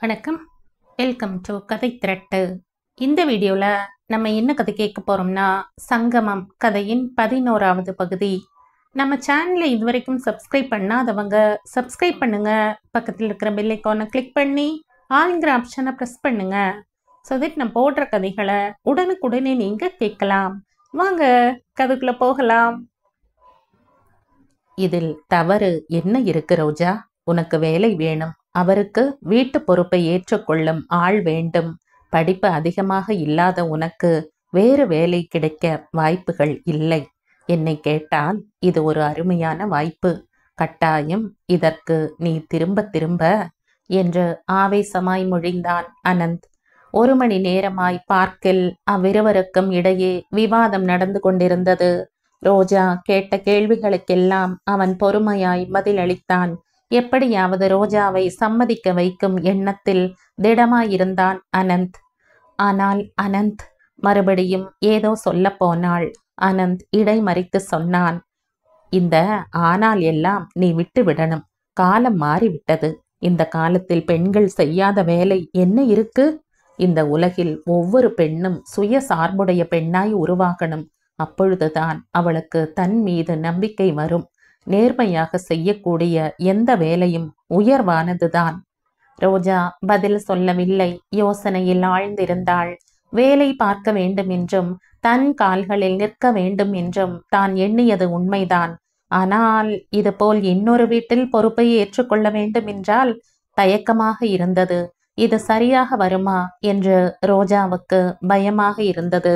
வணக்கம். Welcome to கதை திரட்டு. இந்த வீடியோவில் நம்ம என்ன கதை கேட்க போகிறோம்னா, சங்கமம் கதையின் 11வது பகுதி. நம்ம சேனலை இதுவரைக்கும் சப்ஸ்கிரைப் பண்ணாதவங்க சப்ஸ்கிரைப் பண்ணுங்க. பக்கத்தில் இருக்கிற பெல் ஐக்கானை கிளிக் பண்ணி ஆளுங்கிற ஆப்ஷனை ப்ரெஸ் பண்ணுங்க. ஸோ தட் நான் போடுற கதைகளை உடனுக்குடனே நீங்கள் கேட்கலாம். வாங்க கதைக்குள்ளே போகலாம். இதில் தவறு என்ன இருக்கு ரோஜா? உனக்கு வேலை வேணும், அவருக்கு வீட்டு பொறுப்பை ஏற்றுக்கொள்ளும் ஆள் வேண்டும். படிப்பு அதிகமாக இல்லாத உனக்கு வேறு வேலை கிடைக்க வாய்ப்புகள் இல்லை. என்னை கேட்டால் இது ஒரு அருமையான வாய்ப்பு. கட்டாயம் இதற்கு நீ திரும்ப திரும்ப என்று ஆவேசமாய் மொழிந்தான் அனந்த். 1 மணி நேரமாய் பார்க்கில் அவ்விருவருக்கும் இடையே விவாதம் நடந்து கொண்டிருந்தது. ரோஜா கேட்ட கேள்விகளுக்கெல்லாம் அவன் பொறுமையாய் பதிலளித்தான். எப்படியாவது ரோஜாவை சம்மதிக்க வைக்கும் எண்ணத்தில் திடமாயிருந்தான் அனந்த். ஆனால் அனந்த் மறுபடியும் ஏதோ சொல்ல போனாள். அனந்த் இடைமறித்து சொன்னான், இந்த ஆனால் எல்லாம் நீ விட்டு விடணும். காலம் மாறிவிட்டது. இந்த காலத்தில் பெண்கள் செய்யாத வேலை என்ன இருக்கு? இந்த உலகில் ஒவ்வொரு பெண்ணும் சுய சார்புடைய பெண்ணாய் உருவாகணும். அப்பொழுதுதான் அவளுக்கு தன் மீது நம்பிக்கை வரும். நேர்மையாக செய்யக்கூடிய எந்த வேலையும் உயர்வானதுதான். ரோஜா பதில் சொல்லவில்லை. யோசனையில் ஆழ்ந்திருந்தாள். வேலை பார்க்க வேண்டும் என்றும் தன் கால்களில் நிற்க வேண்டும் என்றும் தான் எண்ணியது உண்மைதான். ஆனால் இதுபோல் இன்னொரு வீட்டில் பொறுப்பை ஏற்றுக்கொள்ள வேண்டும் என்றால் தயக்கமாக இருந்தது. இது சரியாக வருமா என்று ரோஜாவுக்கு பயமாக இருந்தது.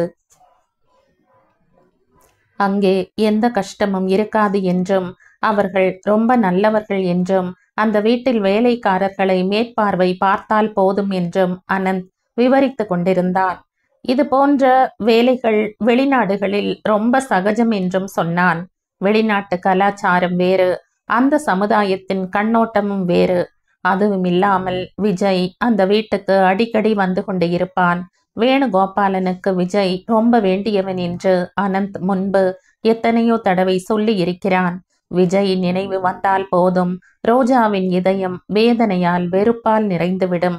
அங்கே எந்த கஷ்டமும் இருக்காது என்றும் அவர்கள் ரொம்ப நல்லவர்கள் என்றும் அந்த வீட்டில் வேலைக்காரர்களை மேற்பார்வை பார்த்தால் போதும் என்றும் அனந்த் விவரித்து கொண்டிருந்தான். இது போன்ற வேலைகள் வெளிநாடுகளில் ரொம்ப சகஜம் என்றும் சொன்னான். வெளிநாட்டு கலாச்சாரம் வேறு, அந்த சமுதாயத்தின் கண்ணோட்டமும் வேறு. அதுவும் இல்லாமல் விஜய் அந்த வீட்டுக்கு அடிக்கடி வந்து கொண்டு இருப்பான். வேணுகோபாலனுக்கு விஜய் ரொம்ப வேண்டியவன் என்று அனந்த் முன்பு எத்தனையோ தடவை சொல்லி இருக்கிறான். விஜய் நினைவு வந்தால் போதும் ரோஜாவின் இதயம் வேதனையால் வெறுப்பால் நிறைந்துவிடும்.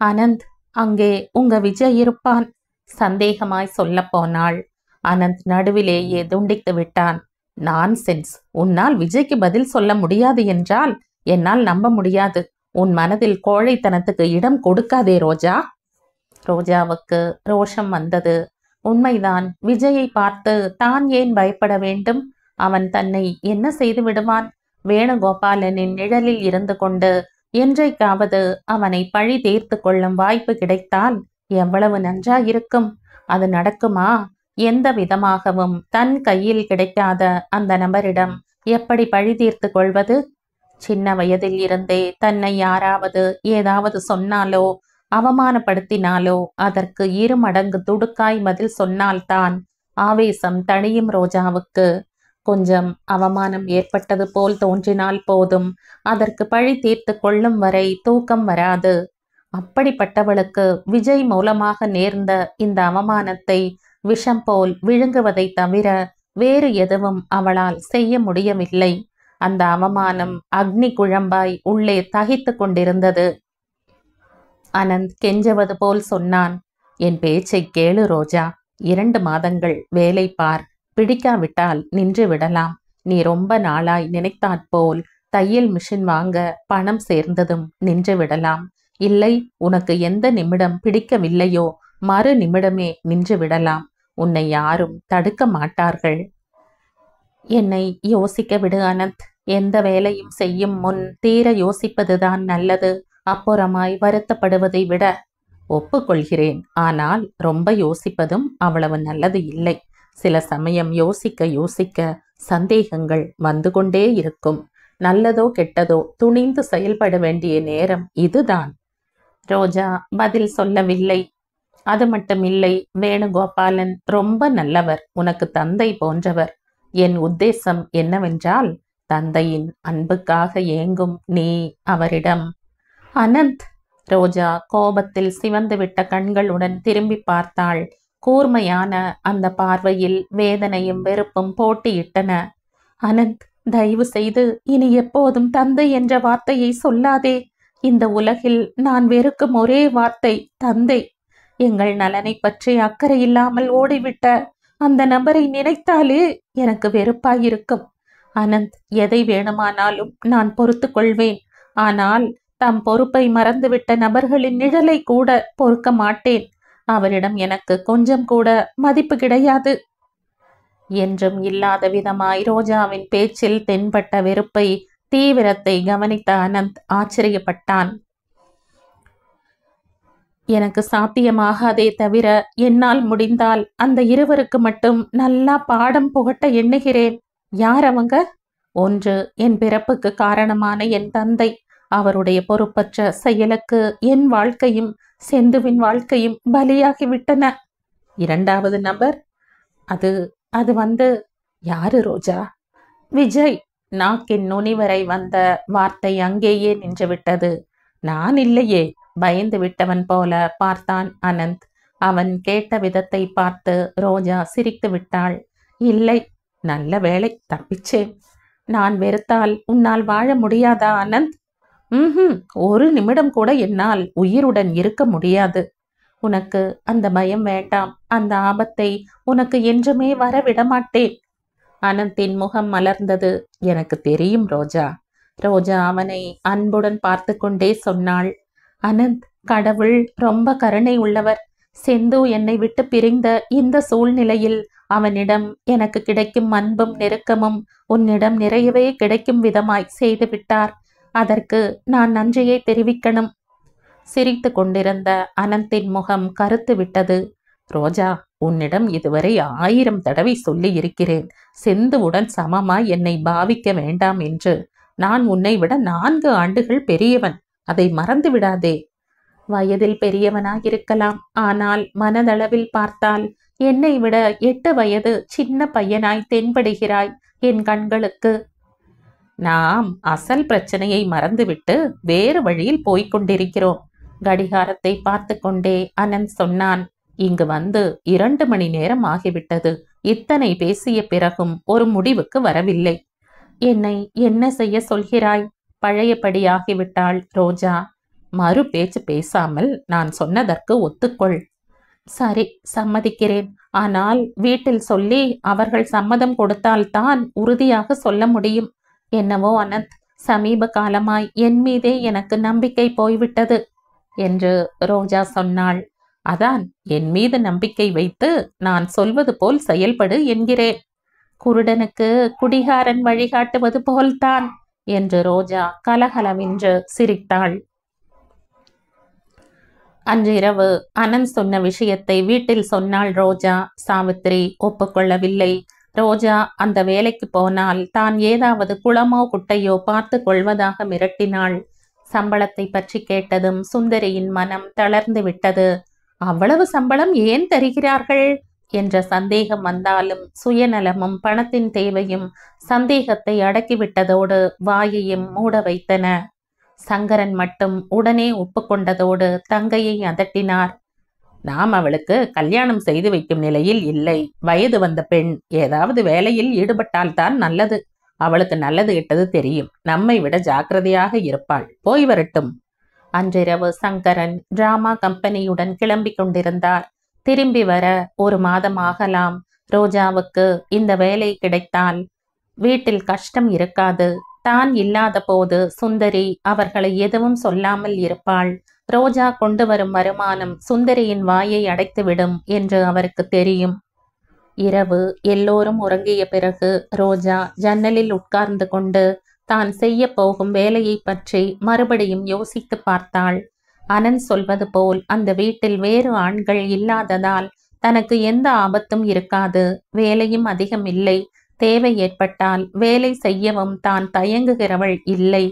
அனந்த், அங்கே உங்க விஜய் இருப்பான், சந்தேகமாய் சொல்ல போனாள். அனந்த் நடுவிலேயே துண்டித்து விட்டான். நான்சென்ஸ். உன்னால் விஜய்க்கு பதில் சொல்ல முடியாது என்றால் என்னால் நம்ப முடியாது. உன் மனதில் கோழைத்தனத்துக்கு இடம் கொடுக்காதே ரோஜா. ரோஜாவுக்கு ரோஷம் வந்தது. உண்மைதான். விஜயை பார்த்து தான் ஏன் பயப்பட வேண்டும்? அவன் தன்னை என்ன செய்து விடுவான்? வேணுகோபாலனின் நிழலில் இருந்து கொண்டு என்றைக்காவது அவனை பழி தீர்த்து கொள்ளும் வாய்ப்பு கிடைத்தால் எவ்வளவு நன்றாயிருக்கும். அது நடக்குமா? எந்த விதமாகவும் தன் கையில் கிடைக்காத அந்த நபரிடம் எப்படி பழி தீர்த்து கொள்வது? சின்ன வயதில் இருந்தே தன்னை யாராவது ஏதாவது சொன்னாலோ அவமானப்படுத்தினாலோ அதற்கு 2 மடங்கு துடுக்காய் பதில் சொன்னால்தான் ஆவேசம் தணியும் ரோஜாவுக்கு. கொஞ்சம் அவமானம் ஏற்பட்டது போல் தோன்றினால் போதும், அதற்கு பழி தீர்த்து கொள்ளும் வரை தூக்கம் வராது. அப்படிப்பட்டவளுக்கு விஜய் மூலமாக நேர்ந்த இந்த அவமானத்தை விஷம் போல் விழுங்குவதை தவிர வேறு எதுவும் அவளால் செய்ய முடியவில்லை. அந்த அவமானம் அக்னி குழம்பாய் உள்ளே தகித்து கொண்டிருந்தது. அனந்த் கெஞ்சுவது போல் சொன்னான், என் பேச்சை கேளு ரோஜா. 2 மாதங்கள் வேலை பார். பிடிக்காவிட்டால் நின்று விடலாம். நீ ரொம்ப நாளாய் நினைத்தாற்போல் தையல் மிஷின் வாங்க பணம் சேர்ந்ததும் நின்று விடலாம். இல்லை, உனக்கு எந்த நிமிடம் பிடிக்கவில்லையோ மறு நிமிடமே நின்று விடலாம். உன்னை யாரும் தடுக்க மாட்டார்கள். என்னை யோசிக்க விடு அனந்த். எந்த வேலையும் செய்யும் முன் தீர யோசிப்பதுதான் நல்லது. அப்புறமாய் வருத்தப்படுவதை விட. ஒப்புக்கொள்கிறேன். ஆனால் ரொம்ப யோசிப்பதும் அவ்வளவு நல்லது இல்லை. சில சமயம் யோசிக்க யோசிக்க சந்தேகங்கள் வந்து கொண்டே இருக்கும். நல்லதோ கெட்டதோ துணிந்து செயல்பட வேண்டிய நேரம் இதுதான். ரோஜா பதில் சொல்லவில்லை. அது மட்டுமில்லை, வேணுகோபாலன் ரொம்ப நல்லவர், உனக்கு தந்தை போன்றவர். என் உத்தேசம் என்னவென்றால், தந்தையின் அன்புக்காக ஏங்கும் நீ அவரிடம். அனந்த். ரோஜா கோபத்தில் சிவந்துவிட்ட கண்களுடன் திரும்பி பார்த்தாள். கூர்மையான அந்த பார்வையில் வேதனையும் வெறுப்பும் போட்டியிட்டன. அனந்த், தயவு செய்து இனி எப்போதும் தந்தை என்ற வார்த்தையை சொல்லாதே. இந்த உலகில் நான் வெறுக்கும் ஒரே வார்த்தை தந்தை. எங்கள் நலனை பற்றி அக்கறை இல்லாமல் ஓடிவிட்ட அந்த நபரை நினைத்தாலே எனக்கு வெறுப்பாயிருக்கும். அனந்த், எதை வேணுமானாலும் நான் பொறுத்து கொள்வேன். ஆனால் தம் பொறுப்பை மறந்துவிட்ட நபர்களின் நிழலை கூட பொறுக்க மாட்டேன். அவரிடம் எனக்கு கொஞ்சம் கூட மதிப்பு கிடையாது. என்றும் இல்லாத விதமாய் ரோஜாவின் பேச்சில் தென்பட்ட வெறுப்பை, தீவிரத்தை கவனித்த அனந்த் ஆச்சரியப்பட்டான். எனக்கு சாத்தியமாகாதே தவிர என்னால் முடிந்தால் அந்த இருவருக்கு மட்டும் நல்லா பாடம் புகட்ட எண்ணுகிறேன். யார் அவங்க? ஒன்று, என் பிறப்புக்கு காரணமான என் தந்தை. அவருடைய பொறுப்பற்ற செயலுக்கு என் வாழ்க்கையும் செந்துவின் வாழ்க்கையும் பலியாகிவிட்டன. இரண்டாவது நபர், அது அது வந்து யாரு ரோஜா? விஜய். நாக்கின் நுனி வரை வந்த வார்த்தை அங்கேயே நின்றுவிட்டது. நான் இல்லையே. பயந்து விட்டவன் போல பார்த்தான் அனந்த். அவன் கேட்ட விதத்தை பார்த்து ரோஜா சிரித்து விட்டாள். இல்லை, நல்ல வேளை, தப்பிச்சேன். நான் வெறுத்தால் உன்னால் வாழ முடியாதா அனந்த்? ஒரு நிமிடம் கூட என்னால் உயிருடன் இருக்க முடியாது. உனக்கு அந்த பயம் வேண்டாம். அந்த ஆபத்தை உனக்கு என்றுமே வர விடமாட்டேன். அனந்தின் முகம் மலர்ந்தது. எனக்கு தெரியும் ரோஜா. ரோஜா அவனை அன்புடன் பார்த்து கொண்டே சொன்னாள். அனந்த், கடவுள் ரொம்ப கருணை உள்ளவர். செந்து என்னை விட்டு பிரிந்த இந்த சூழ்நிலையில் அவனிடம் எனக்கு கிடைக்கும் அன்பும் நெருக்கமும் உன்னிடம் நிறையவே கிடைக்கும் விதமாய் செய்து விட்டார். அதற்கு நான் நன்றியை தெரிவிக்கணும். சிரித்து கொண்டிருந்த அனந்தின் முகம் கருத்து விட்டது. ரோஜா, உன்னிடம் இதுவரை 1000 தடவை சொல்லி இருக்கிறேன். செந்துவுடன் சமமாய் என்னை பாவிக்க வேண்டாம் என்று. நான் உன்னை விட 4 ஆண்டுகள் பெரியவன். அதை மறந்து விடாதே. வயதில் பெரியவனாயிருக்கலாம். ஆனால் மனதளவில் பார்த்தால் என்னை விட 8 வயது சின்ன பையனாய் தென்படுகிறாய் என் கண்களுக்கு. நாம் அசல் பிரச்சனையை மறந்துவிட்டு வேறு வழியில் போய்கொண்டிருக்கிறோம். கடிகாரத்தை பார்த்து கொண்டே அனந்த் சொன்னான். இங்கு வந்து 2 மணி நேரம் ஆகிவிட்டது. இத்தனை பேசிய பிறகும் ஒரு முடிவுக்கு வரவில்லை. என்னை என்ன செய்ய சொல்கிறாய்? பழையபடி ஆகிவிட்டாள் ரோஜா. மறு பேச்சு பேசாமல் நான் சொன்னதற்கு ஒத்துக்கொள். சரி, சம்மதிக்கிறேன். ஆனால் வீட்டில் சொல்லி அவர்கள் சம்மதம் கொடுத்தால்தான் உறுதியாக சொல்ல முடியும். என்னவோ அனந்த், சமீப காலமாய் என் மீதே எனக்கு நம்பிக்கை போய்விட்டது என்று ரோஜா சொன்னாள். அதான் என் மீது நம்பிக்கை வைத்து நான் சொல்வது போல் செயல்படு என்கிறேன். குருடனுக்கு குடிகாரன் வழிகாட்டுவது போல்தான் என்று ரோஜா கலகலவென்று சிரித்தாள். அன்று இரவு அனந்த் சொன்ன விஷயத்தை வீட்டில் சொன்னாள் ரோஜா. சாவித்திரி ஒப்புக்கொள்ளவில்லை. ரோஜா அந்த வேலைக்கு போனால் தான் ஏதாவது குளமோ குட்டையோ பார்த்து கொள்வதாக மிரட்டினாள். சம்பளத்தை பற்றி கேட்டதும் சுந்தரியின் மனம் தளர்ந்து விட்டது. அவ்வளவு சம்பளம் ஏன் தருகிறார்கள் என்ற சந்தேகம் வந்தாலும் சுயநலமும் பணத்தின் தேவையும் சந்தேகத்தை அடக்கிவிட்டதோடு வாயையும் மூட வைத்தன. சங்கரன் மட்டும் உடனே ஒப்புக்கொண்டதோடு தங்கையை அதட்டினார். நாம் அவளுக்கு கல்யாணம் செய்து வைக்கும் நிலையில் இல்லை. வயது வந்த பெண். ஏதாவது வேலையில் ஈடுபட்டால்தான் நல்லது. அவளுக்கு நல்லது கெட்டது தெரியும். நம்மை விட ஜாக்கிரதையாக இருப்பாள். போய் வரட்டும். அன்றிரவு சங்கரன் டிராமா கம்பெனியுடன் கிளம்பி கொண்டிருந்தார். திரும்பி வர 1 மாதம் ஆகலாம். ரோஜாவுக்கு இந்த வேலை கிடைத்தால் வீட்டில் கஷ்டம் இருக்காது. தான் இல்லாத போது சுந்தரி அவர்களை எதுவும் சொல்லாமல் இருப்பாள். ரோஜா கொண்டு வரும் வருமானம் சுந்தரியின் வாயை அடைத்துவிடும் என்று அவருக்கு தெரியும். இரவு எல்லோரும் உறங்கிய பிறகு ரோஜா ஜன்னலில் உட்கார்ந்து கொண்டு தான் செய்ய போகும் வேலையை பற்றி மறுபடியும் யோசித்து பார்த்தாள். அனந்த் சொல்வது போல் அந்த வீட்டில் வேறு ஆண்கள் இல்லாததால் தனக்கு எந்த ஆபத்தும் இருக்காது. வேலையும் அதிகம் இல்லை. தேவை ஏற்பட்டால் வேலை செய்யவும் தான் தயங்குகிறவள் இல்லை.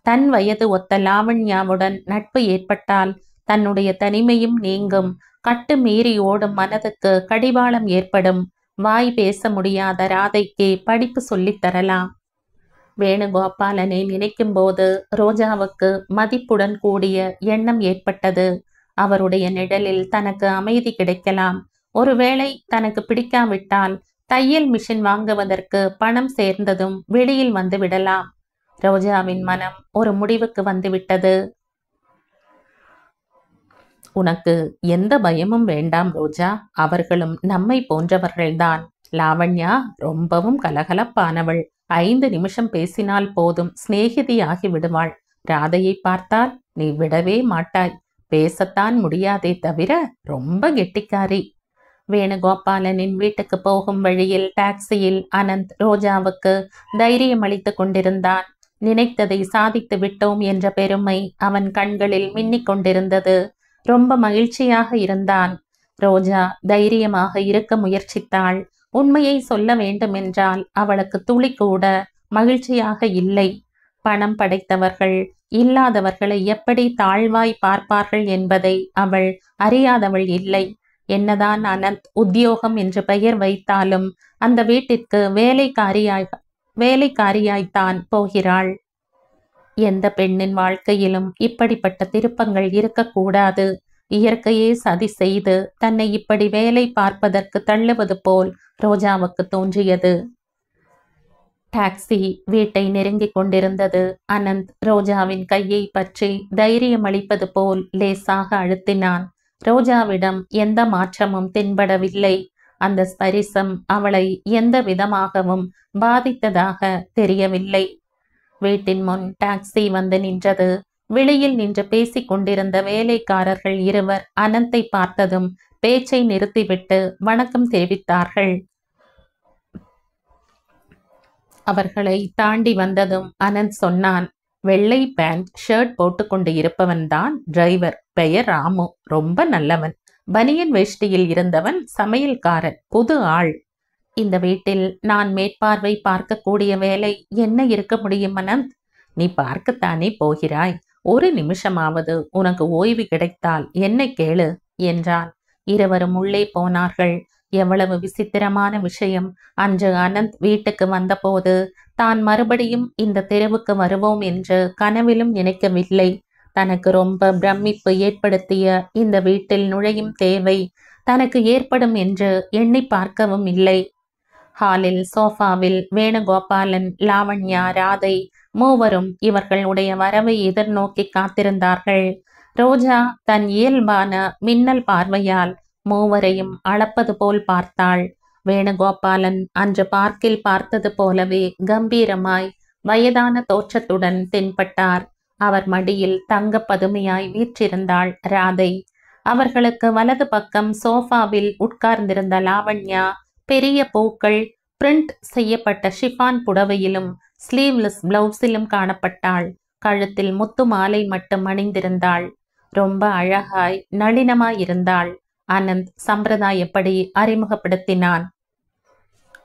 தன் வயது ஒத்த லாவண்யாவுடன் நட்பு ஏற்பட்டால் தன்னுடைய தனிமையும் நீங்கும். கட்டு மீறி ஓடும் மனதுக்கு கடிவாளம் ஏற்படும். வாய் பேச முடியாத ராதைக்கு படிப்பு சொல்லித் தரலாம். வேணுகோபாலனை நினைக்கும் போது ரோஜாவுக்கு மதிப்புடன் கூடிய எண்ணம் ஏற்பட்டது. அவருடைய நிழலில் தனக்கு அமைதி கிடைக்கலாம். ஒருவேளை தனக்கு பிடிக்காவிட்டால் தையல் மிஷின் வாங்குவதற்கு பணம் சேர்ந்ததும் வெளியில் வந்து விடலாம். ரோஜாவின் மனம் ஒரு முடிவுக்கு வந்துவிட்டது. உனக்கு எந்த பயமும் வேண்டாம் ரோஜா, அவர்களும் நம்மை போன்றவர்கள்தான். லாவண்யா ரொம்பவும் கலகலப்பானவள். 5 நிமிஷம் பேசினால் போதும் சிநேகிதியாகி விடுவாள். ராதையை பார்த்தால் நீ விடவே மாட்டாய். பேசத்தான் முடியாதே தவிர ரொம்ப கெட்டிக்காரி. வேணுகோபாலனின் வீட்டுக்கு போகும் வழியில் டாக்ஸியில் அனந்த் ரோஜாவுக்கு தைரியம் அளித்துக் கொண்டிருந்தான். நினைத்ததை சாதித்து விட்டோம் என்ற பெருமை அவன் கண்களில் மின்னிக் கொண்டிருந்தது. ரொம்ப மகிழ்ச்சியாக இருந்தான். ரோஜா தைரியமாக இருக்க முயற்சித்தாள். உண்மையை சொல்ல வேண்டுமென்றால் அவளுக்கு துளி கூட மகிழ்ச்சியாக இல்லை. பணம் படைத்தவர்கள் இல்லாதவர்களை எப்படி தாழ்வாய் பார்ப்பார்கள் என்பதை அவள் அறியாதவள் இல்லை. என்னதான் அனந்த் உத்தியோகம் என்று பெயர் வைத்தாலும் அந்த வீட்டிற்கு வேலைக்காரியாய்த்தான் போகிறாள். எந்த பெண்ணின் வாழ்க்கையிலும் இப்படிப்பட்ட திருப்பங்கள் இருக்கக்கூடாது. இயற்கையே சதி செய்து தன்னை இப்படி வேலை பார்ப்பதற்கு தள்ளுவது போல் ரோஜாவுக்கு தோன்றியது. டாக்ஸி வீட்டை நெருங்கிக் கொண்டிருந்தது. அனந்த் ரோஜாவின் கையை பற்றி தைரியம் அளிப்பது போல் லேசாக அழுத்தினான். ரோஜாவிடம் எந்த மாற்றமும் தென்படவில்லை. அந்த ஸ்பரிசம் அவளை எந்த விதமாகவும் பாதித்ததாக தெரியவில்லை. வீட்டின் முன் டாக்ஸி வந்து நின்றது. வெளியில் நின்று பேசிக் கொண்டிருந்த வேலைக்காரர்கள் இருவர் அனந்தை பார்த்ததும் பேச்சை நிறுத்திவிட்டு வணக்கம் தெரிவித்தார்கள். அவர்களை தாண்டி வந்ததும் அனந்த் சொன்னான், வெள்ளை பேண்ட் ஷர்ட் போட்டுக்கொண்டு இருப்பவன்தான் டிரைவர். பெயர் ராமு. ரொம்ப நல்லவன். பனியன் வேஷ்டியில் இருந்தவன் சமையல்காரன். புது ஆள். இந்த வீட்டில் நான் மேற்பார்வை பார்க்கக்கூடிய வேலை என்ன இருக்க முடியும் அனந்த்? நீ பார்க்கத்தானே போகிறாய். ஒரு நிமிஷமாவது உனக்கு ஓய்வு கிடைத்தால் என்னை கேளு என்றான். இருவரும் உள்ளே போனார்கள். எவ்வளவு விசித்திரமான விஷயம்! அன்று அனந்த் வீட்டுக்கு வந்தபோது தான் மறுபடியும் இந்த தெருவுக்கு வருவோம் என்று கனவிலும் நினைக்கவில்லை. தனக்கு ரொம்ப பிரமிப்பு ஏற்படுத்திய இந்த வீட்டில் நுழையும் தேவை தனக்கு ஏற்படும் என்று எண்ணி பார்க்கவும் இல்லை. ஹாலில் சோஃபாவில் வேணுகோபாலன், லாவண்யா, ராதை மூவரும் இவர்களுடைய வரவை எதிர்நோக்கி காத்திருந்தார்கள். ரோஜா தன் இயல்பான மின்னல் பார்வையால் மூவரையும் அளப்பது போல் பார்த்தாள். வேணுகோபாலன் அன்று பார்க்கில் பார்த்தது போலவே கம்பீரமாய் வயதான தோற்றத்துடன் தென்பட்டார். அவர் மடியில் தங்க பதுமையாய் வீற்றிருந்தாள் ராதை. அவர்களுக்கு வலது பக்கம் சோஃபாவில் உட்கார்ந்திருந்த லாவண்யா பெரிய பூக்கள் பிரிண்ட் செய்யப்பட்ட ஷிஃபான் புடவையிலும் ஸ்லீவ்லெஸ் பிளவுஸிலும் காணப்பட்டாள். கழுத்தில் முத்து மாலை மட்டும் அணிந்திருந்தாள். ரொம்ப அழகாய் நளினமாய் இருந்தாள். அனந்த் சம்பிரதாயப்படி அறிமுகப்படுத்தினான்.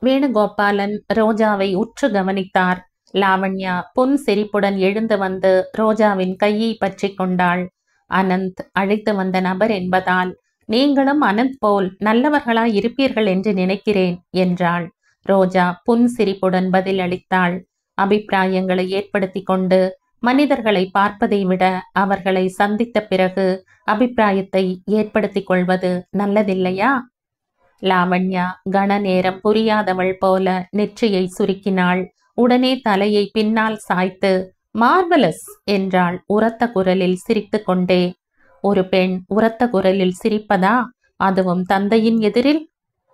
வேணுகோபாலன் ரோஜாவை உற்று கவனித்தார். லாவண்யா பொன் சிரிப்புடன் எழுந்து வந்து ரோஜாவின் கையை பற்றி கொண்டாள். அனந்த் அழைத்து வந்த நபர் என்பதால் நீங்களும் அனந்த் போல் நல்லவர்களாய் இருப்பீர்கள் என்று நினைக்கிறேன் என்றாள். ரோஜா புன் சிரிப்புடன் பதில் அளித்தாள். அபிப்பிராயங்களை ஏற்படுத்தி கொண்டு மனிதர்களை பார்ப்பதை விட அவர்களை சந்தித்த பிறகு அபிப்பிராயத்தை ஏற்படுத்திக் கொள்வது நல்லதில்லையா? லாவண்யா கன நேரம் புரியாதவள் போல நெற்றியை சுருக்கினாள். உடனே தலையை பின்னால் சாய்த்து மார்வலஸ் என்றாள் உரத்த குரலில் சிரித்து கொண்டே. ஒரு பெண் உரத்த குரலில் சிரிப்பதா, அதுவும் தந்தையின் எதிரில்?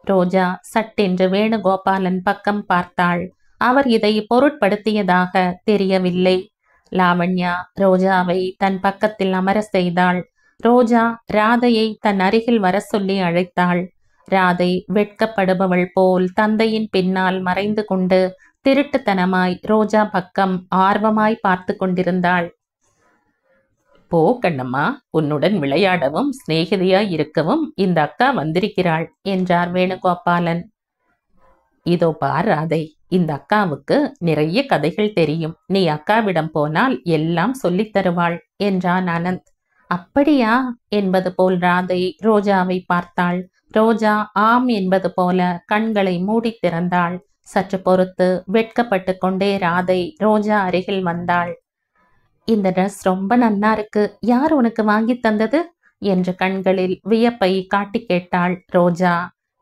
ரோஜா சட்டென்று வேணுகோபாலன் பக்கம் பார்த்தாள். அவர் இதை பொருட்படுத்தியதாக தெரியவில்லை. லாவண்யா ரோஜாவை தன் பக்கத்தில் அமர செய்தாள். ரோஜா ராதையை தன் அருகில் வர சொல்லி அழைத்தாள். ராதை வெட்கப்படுபவள் போல் தந்தையின் பின்னால் மறைந்து கொண்டு திருட்டுத்தனமாய் ரோஜா பக்கம் ஆர்வமாய் பார்த்து கொண்டிருந்தாள். போ கண்ணம்மா, உன்னுடன் விளையாடவும் சிநேகிதியாய் இருக்கவும் இந்த அக்கா வந்திருக்கிறாள் என்றார் வேணுகோபாலன். இதோ பார் ராதை, இந்த அக்காவுக்கு நிறைய கதைகள் தெரியும். நீ அக்காவிடம் போனால் எல்லாம் சொல்லித் தருவாள் என்றான் அனந்த். அப்படியா என்பது போல் ராதை ரோஜாவை பார்த்தாள். ரோஜா ஆம் என்பது போல கண்களை மூடி திறந்தாள். சற்று பொறுத்து வெட்கப்பட்டு கொண்டே ராதை ரோஜா அருகில் வந்தாள். இந்த ட்ரெஸ் ரொம்ப நன்னா இருக்கு, யார் உனக்கு வாங்கி தந்தது என்று கண்களில் வியப்பை காட்டி கேட்டாள் ரோஜா.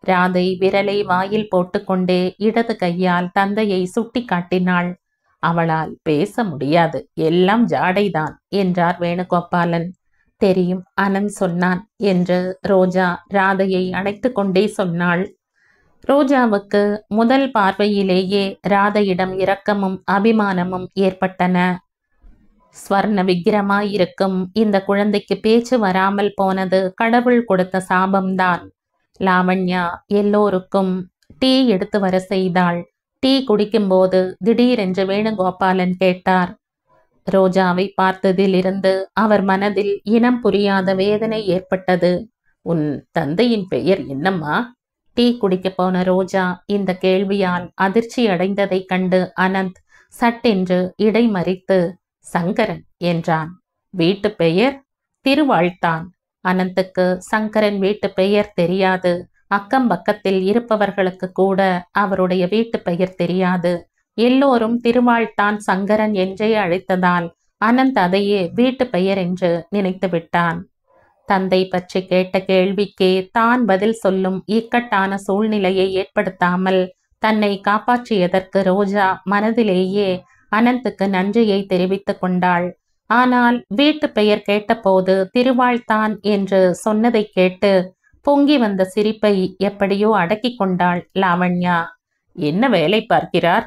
ராதை விரலை வாயில் போட்டுக்கொண்டே இடது கையால் தந்தையை சுட்டி காட்டினாள். அவளால் பேச முடியாது, எல்லாம் ஜாடைதான் என்றார் வேணுகோபாலன். தெரியும், அனந்த் சொன்னான் என்று ரோஜா ராதையை அணைத்து கொண்டே சொன்னாள். ரோஜாவுக்கு முதல் பார்வையிலேயே ராதையிடம் இரக்கமும் அபிமானமும் ஏற்பட்டன. ஸ்வர்ண விக்கிரமாயிருக்கும் இந்த குழந்தைக்கு பேச்சு வராமல் போனது கடவுள் கொடுத்த சாபம்தான். லாவண்யா எல்லோருக்கும் டீ எடுத்து வர செய்தாள். டீ குடிக்கும்போது திடீரென்று வேணுகோபாலன் கேட்டார். ரோஜாவை பார்த்ததிலிருந்து அவர் மனதில் இனம் புரியாத வேதனை ஏற்பட்டது. உன் தந்தையின் பெயர் என்னம்மா? டீ குடிக்க போன ரோஜா இந்த கேள்வியால் அதிர்ச்சி அடைந்ததைக் கண்டு அனந்த் சட்டென்று இடைமறித்து சங்கரன் என்றான். வீட்டு பெயர் திருவாழ்த்தான். அனந்துக்கு சங்கரன் வீட்டு பெயர் தெரியாது. அக்கம் பக்கத்தில் இருப்பவர்களுக்கு கூட அவருடைய வீட்டு பெயர் தெரியாது. எல்லோரும் திருவாழ்த்தான் சங்கரன் என்றே அழைத்ததால் அனந்த் அதையே வீட்டு பெயர் என்று நினைத்து விட்டான். தந்தை பற்றி கேட்ட கேள்விக்கே தான் பதில் சொல்லும் இக்கட்டான சூழ்நிலையை ஏற்படுத்தாமல் தன்னை காப்பாற்றியதற்கு ரோஜா மனதிலேயே அனந்துக்கு நன்றியை தெரிவித்துக் கொண்டாள். ஆனால் வீட்டு பெயர் கேட்டபோது திருவாழ்த்தான் என்று சொன்னதை கேட்டு பொங்கி வந்த சிரிப்பை எப்படியோ அடக்கி கொண்டாள் லாவண்யா. என்ன வேலை பார்க்கிறார்?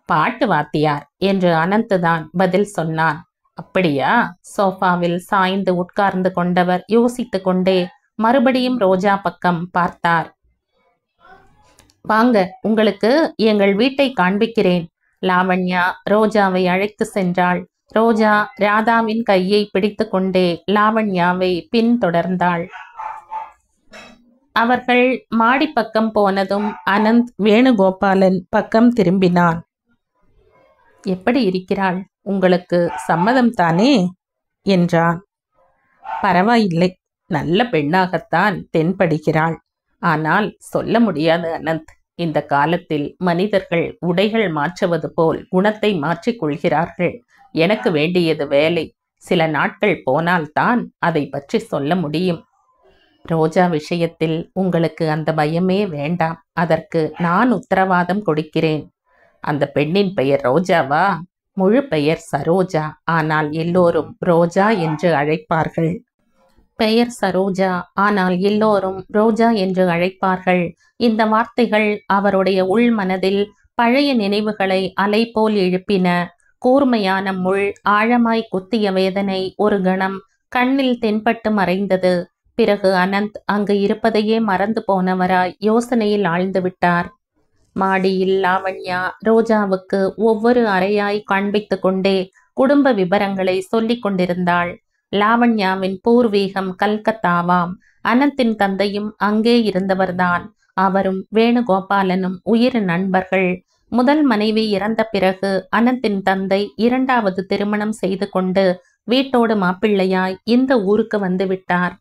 பாட்டு வாத்தியார் என்று அனந்த் தான் பதில் சொன்னான். அப்படியா? சோஃபாவில் சாய்ந்து உட்கார்ந்து கொண்டவர் யோசித்து கொண்டே மறுபடியும் ரோஜா பக்கம் பார்த்தார். வாங்க, உங்களுக்கு எங்கள் வீட்டை காண்பிக்கிறேன். லாவண்யா ரோஜாவை அழைத்து சென்றாள். ரோஜா ராதாவின் கையை பிடித்து கொண்டே லாவண்யாவை பின்தொடர்ந்தாள். அவர்கள் மாடிப்பக்கம் போனதும் அனந்த் வேணுகோபாலன் பக்கம் திரும்பினான். எப்படி இருக்கிறாள்? உங்களுக்கு சம்மதம் தானே என்றான். பரவாயில்லை, நல்ல பெண்ணாகத்தான் தென்படுகிறாள். ஆனால் சொல்ல முடியாது அனந்த். இந்த காலத்தில் மனிதர்கள் உடைகள் மாற்றுவது போல் குணத்தை மாற்றிக் கொள்கிறார்கள். எனக்கு வேண்டியது வேலை. சில நாட்கள் போனால்தான் அதை பற்றி சொல்ல முடியும். ரோஜா விஷயத்தில் உங்களுக்கு அந்த பயமே வேண்டாம். அதற்கு நான் உத்தரவாதம் கொடுக்கிறேன். அந்த பெண்ணின் பெயர் ரோஜாவா? முழு பெயர் சரோஜா. ஆனால் எல்லோரும் ரோஜா என்று அழைப்பார்கள். பெயர் சரோஜா, ஆனால் எல்லோரும் ரோஜா என்று அழைப்பார்கள். இந்த வார்த்தைகள் அவருடைய உள் மனதில் பழைய நினைவுகளை அலை போல் எழுப்பின. கூர்மையான முள் ஆழமாய் குத்திய வேதனை ஒரு கணம் கண்ணில் தென்பட்டு மறைந்தது. பிறகு அனந்த் அங்கு இருப்பதையே மறந்து போனவராய் யோசனையில் ஆழ்ந்து விட்டார். மாடியில் லாவண்யா ரோஜாவுக்கு ஒவ்வொரு அறையாய் காண்பித்து கொண்டே குடும்ப விபரங்களை சொல்லிக் கொண்டிருந்தாள். லாவண்யாவின் பூர்வீகம் கல்கத்தாவாம். அனந்தின் தந்தையும் அங்கே இருந்தவர்தான். அவரும் வேணுகோபாலனும் உயிர் நண்பர்கள். முதல் மனைவி இறந்த பிறகு அனந்தின் தந்தை இரண்டாவது திருமணம் செய்து கொண்டு வீட்டோடு மாப்பிள்ளையாய் இந்த ஊருக்கு வந்து விட்டார்.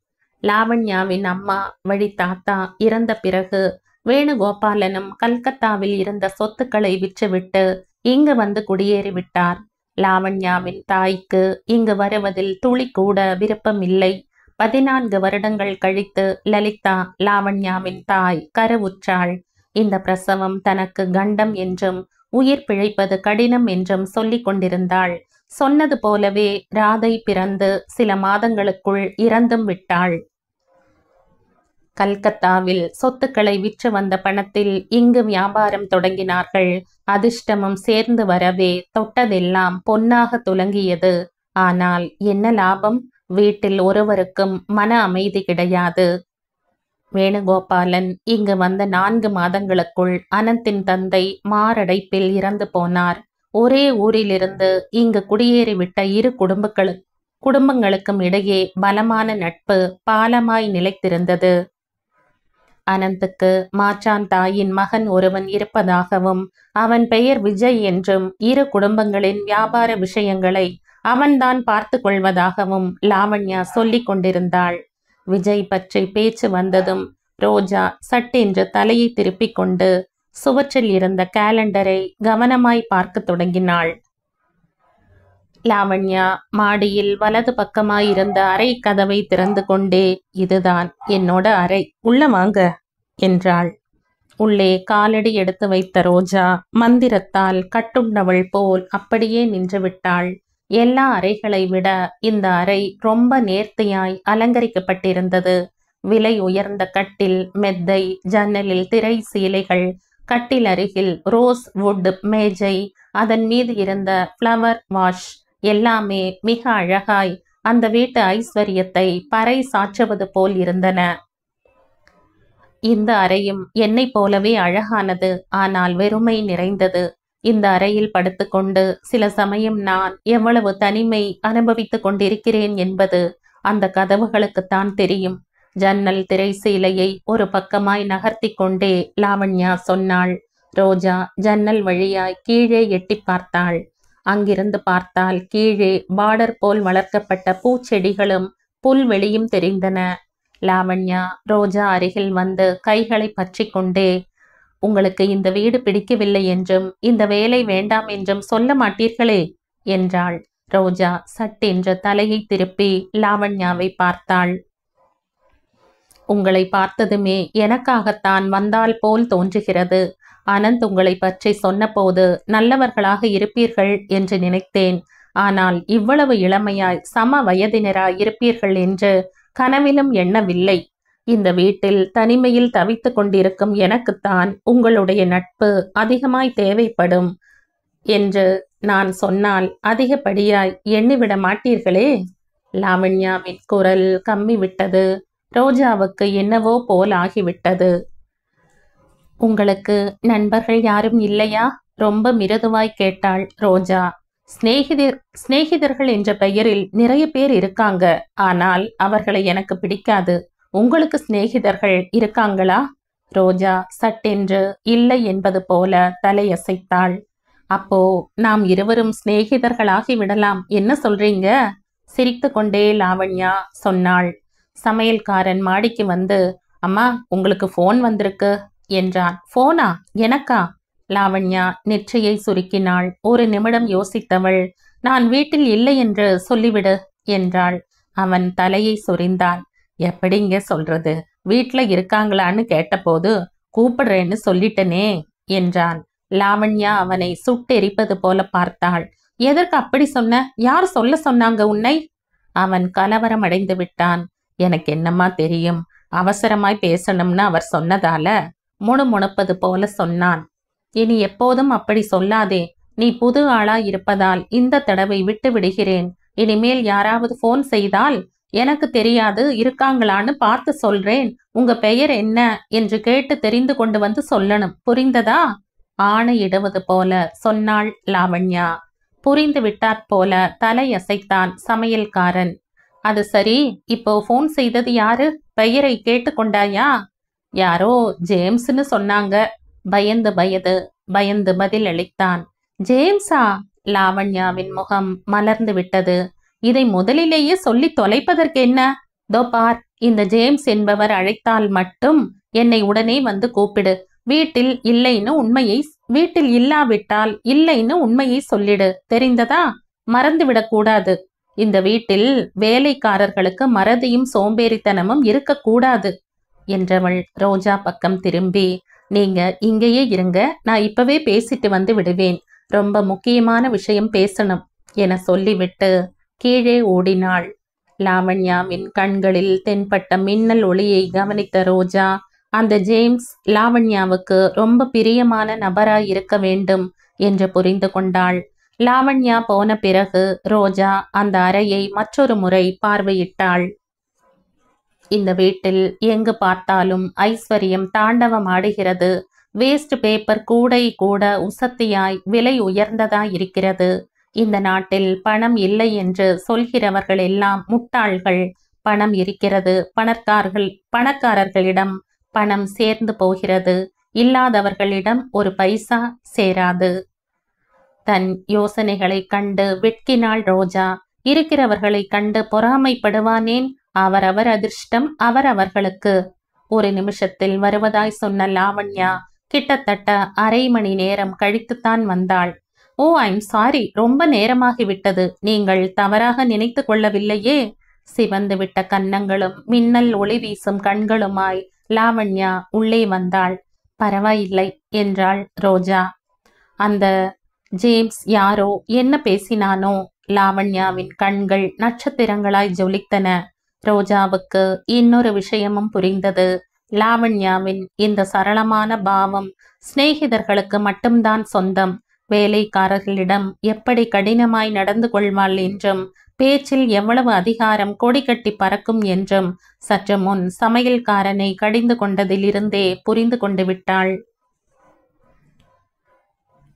லாவண்யாவின் அம்மா வழி தாத்தா இறந்த பிறகு வேணுகோபாலனும் கல்கத்தாவில் இருந்த சொத்துக்களை விற்றுவிட்டு இங்கு வந்து குடியேறிவிட்டார். லாவண்யாவின் தாய்க்கு இங்கு வருவதில் துளி கூட விருப்பமில்லை. 14 வருடங்கள் கழித்து லலிதா லாவண்யாவின் தாய் கருவுற்றாள். இந்த பிரசவம் தனக்கு கண்டம் என்றும் உயிர் பிழைப்பது கடினம் என்றும் சொல்லிக் கொண்டிருந்தாள். சொன்னது போலவே ராதை பிறந்து சில மாதங்களுக்குள் இறந்தும் விட்டாள். கல்கத்தாவில் சொத்துக்களை விற்று வந்த பணத்தில் இங்கு வியாபாரம் தொடங்கினார்கள். அதிர்ஷ்டமும் சேர்ந்து வரவே தொட்டதெல்லாம் பொன்னாக துலங்கியது. ஆனால் என்ன லாபம்? வீட்டில் ஒருவருக்கும் மன அமைதி கிடையாது. வேணுகோபாலன் இங்கு வந்த 4 மாதங்களுக்குள் அனந்தின் தந்தை மாரடைப்பில் இறந்து போனார். ஒரே ஊரிலிருந்து இங்கு குடியேறிவிட்ட இரு குடும்பங்களுக்கும் இடையே பலமான நட்பு பாலமாய் நிலைத்திருந்தது. அனந்துக்கு மாற்றான் தாயின் மகன் ஒருவன் இருப்பதாகவும் அவன் பெயர் விஜய் என்றும் இரு குடும்பங்களின் வியாபார விஷயங்களை அவன்தான் பார்த்து கொள்வதாகவும் லாவண்யா சொல்லிக் கொண்டிருந்தாள். விஜய் பற்றி பேச்சு வந்ததும் ரோஜா சட்டென்று தலையை திருப்பிக் கொண்டு சுவற்றில் இருந்த கேலண்டரை கவனமாய் பார்க்க தொடங்கினாள். லாவண்யா மாடியில் வலது பக்கமாயிருந்த அறை கதவை திறந்து கொண்டே, இதுதான் என்னோட அறை, உள்ள வாங்க என்றாள். உள்ளே காலடி எடுத்து வைத்த ரோஜா மந்திரத்தால் கட்டுண்டவள் போல் அப்படியே நின்று விட்டாள். எல்லா அறைகளை விட இந்த அறை ரொம்ப நேர்த்தியாய் அலங்கரிக்கப்பட்டிருந்தது. விலை உயர்ந்த கட்டில், மெத்தை, ஜன்னலில் திரை சீலைகள், கட்டில் அருகில் ரோஸ் வுட் மேஜை, அதன் மீது இருந்த ஃப்ளவர் வாஷ் எல்லாமே மிக அழகாய் அந்த வீட்டு ஐஸ்வர்யத்தை பறை சாற்றுவது போல் இருந்தன. இந்த அறையும் என்னை போலவே அழகானது, ஆனால் வெறுமை நிறைந்தது. இந்த அறையில் படுத்துக்கொண்டு சில சமயம் நான் எவ்வளவு தனிமை அனுபவித்துக் கொண்டிருக்கிறேன் என்பது அந்த கதவுகளுக்குத்தான் தெரியும். ஜன்னல் திரை சீலையை ஒரு பக்கமாய் நகர்த்தி கொண்டே லாவண்யா சொன்னாள். ரோஜா ஜன்னல் வழியாய் கீழே எட்டி பார்த்தாள். அங்கிருந்து பார்த்தால் கீழே பார்டர் போல் வளர்க்கப்பட்ட பூச்செடிகளும் புல்வெளியும் தெரிந்தன. லாவண்யா ரோஜா அருகில் வந்து கைகளை பற்றி கொண்டே, உங்களுக்கு இந்த வீடு பிடிக்கவில்லை என்றும் இந்த வேலை வேண்டாம் என்றும் சொல்ல மாட்டீர்களே என்றாள். ரோஜா சட்டென்று தலையை திருப்பி லாவண்யாவை பார்த்தாள். உங்களை பார்த்ததுமே எனக்காகத்தான் வந்தால் போல் தோன்றுகிறது. அனந்த் உங்களை பற்றி சொன்னபோது நல்லவர்களாக இருப்பீர்கள் என்று நினைத்தேன். ஆனால் இவ்வளவு இளமையாய் சம வயதினராய் இருப்பீர்கள் என்று கனவிலும் எண்ணவில்லை. இந்த வீட்டில் தனிமையில் தவித்து கொண்டிருக்கும் எனக்குத்தான் உங்களுடைய நட்பு அதிகமாய் தேவைப்படும் என்று நான் சொன்னால் அதிகப்படியாய் எண்ணிவிட மாட்டீர்களே. லாவண்யாவின் குரல் கம்மி விட்டது. ரோஜாவுக்கு என்னவோ போல் ஆகிவிட்டது. உங்களுக்கு நண்பர்கள் யாரும் இல்லையா? ரொம்ப மிருதுவாய் கேட்டாள் ரோஜா. சிநேகிதர்கள் என்ற பெயரில் நிறைய பேர் இருக்காங்க, ஆனால் அவர்களை எனக்கு பிடிக்காது. உங்களுக்கு சிநேகிதர்கள் இருக்காங்களா? ரோஜா சட்டென்று இல்லை என்பது போல தலையசைத்தாள். அப்போ நாம் இருவரும் சிநேகிதர்களாகி விடலாம், என்ன சொல்றீங்க? சிரித்து கொண்டே லாவண்யா சொன்னாள். சமையல்காரன் மாடிக்கு வந்து, அம்மா உங்களுக்கு போன் வந்திருக்கு என்றான். போனா? எனக்கா? லாவண்யா நெற்றியை சுருக்கினாள். ஒரு நிமிடம் யோசித்தவள், நான் வீட்டில் இல்லை என்று சொல்லிவிடு என்றாள். அவன் தலையை சொரிந்தான். எப்படிங்க சொல்றது? வீட்ல இருக்காங்களான்னு கேட்டபோது கூப்பிடுறேன்னு சொல்லிட்டனே என்றான். லாவண்யா அவனை சுட்டெரிப்பது போல பார்த்தாள். எதற்கு அப்படி சொன்ன? யார் சொல்ல சொன்னாங்க உன்னை? அவன் கலவரம் அடைந்து விட்டான். எனக்கு என்னம்மா தெரியும், அவசரமாய் பேசணும்னு அவர் சொன்னதால முணுமுணுப்பது போல சொன்னான். இனி எப்போதும் அப்படி சொல்லாதே. நீ புது ஆளா இருப்பதால் இந்த தடவை விட்டு விடுகிறேன். இனிமேல் யாராவது போன் செய்தால் எனக்கு தெரியாது, இருக்காங்களான்னு பார்த்து சொல்றேன், உங்க பெயர் என்ன என்று கேட்டு தெரிந்து கொண்டு வந்து சொல்லணும், புரிந்ததா? ஆணையிடுவது போல சொன்னாள் லாவண்யா. புரிந்து விட்டாற் போல தலையசைத்தான் சமையல்காரன். அது சரி, இப்போ போன் செய்தது யாரு? பெயரை கேட்டு கொண்டாயா? யாரோ ஜேம்ஸ்னு சொன்னாங்க. பயந்து பதில் அளித்தான். ஜேம்ஸா? லாவண்யாவின் முகம் மலர்ந்து விட்டது. இதை முதலிலேயே சொல்லி தொலைப்பதற்கு என்ன? தோ பார், இந்த ஜேம்ஸ் என்பவர் அழைத்தால் மட்டும் என்னை உடனே வந்து கூப்பிடு. வீட்டில் இல்லாவிட்டால் இல்லைன்னு உண்மையை சொல்லிடு, தெரிந்ததா? மறந்துவிடக் கூடாது. இந்த வீட்டில் வேலைக்காரர்களுக்கு மறதியும் சோம்பேறித்தனமும் இருக்கக்கூடாது என்றவள் ரோஜா பக்கம் திரும்பி, நீங்க இங்கேயே இருங்க, நான் இப்பவே பேசிட்டு வந்து விடுவேன், ரொம்ப முக்கியமான விஷயம் பேசணும் என சொல்லிவிட்டு கீழே ஓடினாள். லாவண்யாவின் கண்களில் தென்பட்ட மின்னல் ஒளியை கவனித்த ரோஜா, அந்த ஜேம்ஸ் லாவண்யாவுக்கு ரொம்ப பிரியமான நபராய் இருக்க வேண்டும் என்று புரிந்து கொண்டாள். லாவண்யா போன பிறகு ரோஜா அந்த அறையை மற்றொரு முறை பார்வையிட்டாள். இந்த வீட்டில் எங்கு பார்த்தாலும் ஐஸ்வர்யம் தாண்டவம் ஆடுகிறது. வேஸ்ட் பேப்பர் கூடை கூட உசத்தியாய் விலை உயர்ந்ததாய் இருக்கிறது. இந்த நாட்டில் பணம் இல்லை என்று சொல்கிறவர்கள் எல்லாம் முட்டாள்கள். பணம் இருக்கிறது. பணக்காரர்களிடம் பணம் சேர்ந்து போகிறது. இல்லாதவர்களிடம் ஒரு பைசா சேராது. தன் யோசனைகளை கண்டு வெட்கினாள் ரோஜா. இருக்கிறவர்களை கண்டு பொறாமைப்படுவானேன்? அவரவர் அதிர்ஷ்டம் அவரவர்களுக்கு. ஒரு நிமிஷத்தில் வருவதாய் சொன்ன லாவண்யா கிட்டத்தட்ட அரை மணி நேரம் கழித்துத்தான் வந்தாள். ஓ, ஐம் சாரி, ரொம்ப நேரமாகிவிட்டது. நீங்கள் தவறாக நினைத்து கொள்ளவில்லையே? சிவந்து விட்ட கன்னங்களும் மின்னல் ஒளி வீசும் கண்களுமாய் லாவண்யா உள்ளே வந்தாள். பரவாயில்லை என்றாள் ரோஜா. அந்த ஜேம்ஸ் யாரோ என்ன பேசினானோ லாவண்யாவின் கண்கள் நட்சத்திரங்களாய் ஜொலித்தன. ரோஜாவுக்கு இன்னொரு விஷயமும் புரிந்தது. லாவண்யாவின் இந்த சரளமான பாவம் சிநேகிதர்களுக்கு மட்டும்தான் சொந்தம். வேலைக்காரர்களிடம் எப்படி கடினமாய் நடந்து கொள்வாள் என்றும், பேச்சில் எவ்வளவு அதிகாரம் கொடி கட்டி பறக்கும் என்றும் சற்று முன் சமையல்காரனை கடிந்து கொண்டதிலிருந்தே புரிந்து கொண்டு விட்டாள்.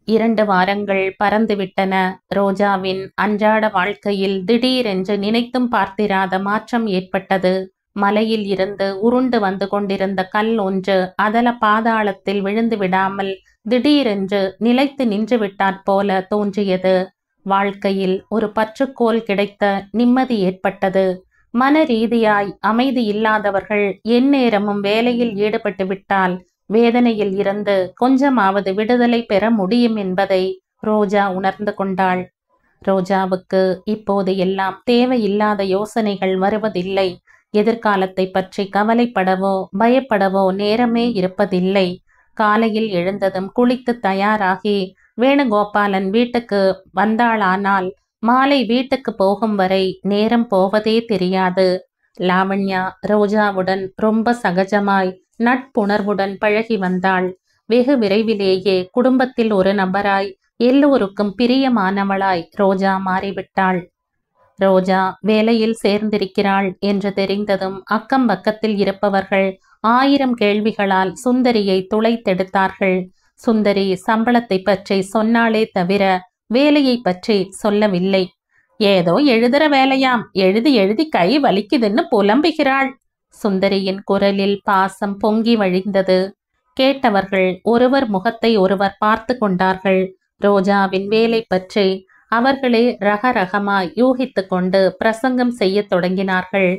2 வாரங்கள் பறந்துவிட்டன. ரோஜாவின் அன்றாட வாழ்க்கையில் திடீரென்று நினைத்தும் பார்த்திராத மாற்றம் ஏற்பட்டது. மலையில் இருந்து உருண்டு வந்து கொண்டிருந்த கல் ஒன்று அதல பாதாளத்தில் விழுந்து விடாமல் திடீரென்று நிலைத்து நின்று விட்டாற்போல தோன்றியது. வாழ்க்கையில் ஒரு பற்றுக்கோல் கிடைத்த நிம்மதி ஏற்பட்டது. மன ரீதியாய் அமைதி இல்லாதவர்கள் எந்நேரமும் வேலையில் ஈடுபட்டு விட்டால் வேதனையில் இருந்து கொஞ்சமாவது விடுதலை பெற முடியும் என்பதை ரோஜா உணர்ந்து கொண்டாள். ரோஜாவுக்கு இப்போது எல்லாம் தேவையில்லாத யோசனைகள் வருவதில்லை. எதிர்காலத்தை பற்றி கவலைப்படவோ பயப்படவோ நேரமே இருப்பதில்லை. காலையில் எழுந்ததும் குளித்து தயாராகி வேணுகோபாலன் வீட்டுக்கு வந்தாளானால் மாலை வீட்டுக்கு போகும் வரை நேரம் போவதே தெரியாது. லாவண்யா ரோஜாவுடன் ரொம்ப சகஜமாய் நட்புணர்வுடன் பழகி வந்தாள். வெகு விரைவிலேயே குடும்பத்தில் ஒரு நபராய் எல்லோருக்கும் பிரியமானவளாய் ரோஜா மாறிவிட்டாள். ரோஜா வேலையில் சேர்ந்திருக்கிறாள் என்று தெரிந்ததும் அக்கம் பக்கத்தில் இருப்பவர்கள் 1000 கேள்விகளால் சுந்தரியை துளைத்தெடுத்தார்கள். சுந்தரி சம்பளத்தை பற்றி சொன்னாலே தவிர வேலையை பற்றி சொல்லவில்லை. ஏதோ எழுதுற வேலையாம், எழுதி எழுதி கை வலிக்குதுன்னு புலம்புகிறாள். சுந்தரியின் குரலில் பாசம் பொங்கி வழிந்தது. கேட்டவர்கள் ஒருவர் முகத்தை ஒருவர் பார்த்து கொண்டார்கள். ரோஜாவின் வேலை பற்றி அவர்களே ரகரகமாய் யூகித்து கொண்டு பிரசங்கம் செய்ய தொடங்கினார்கள்.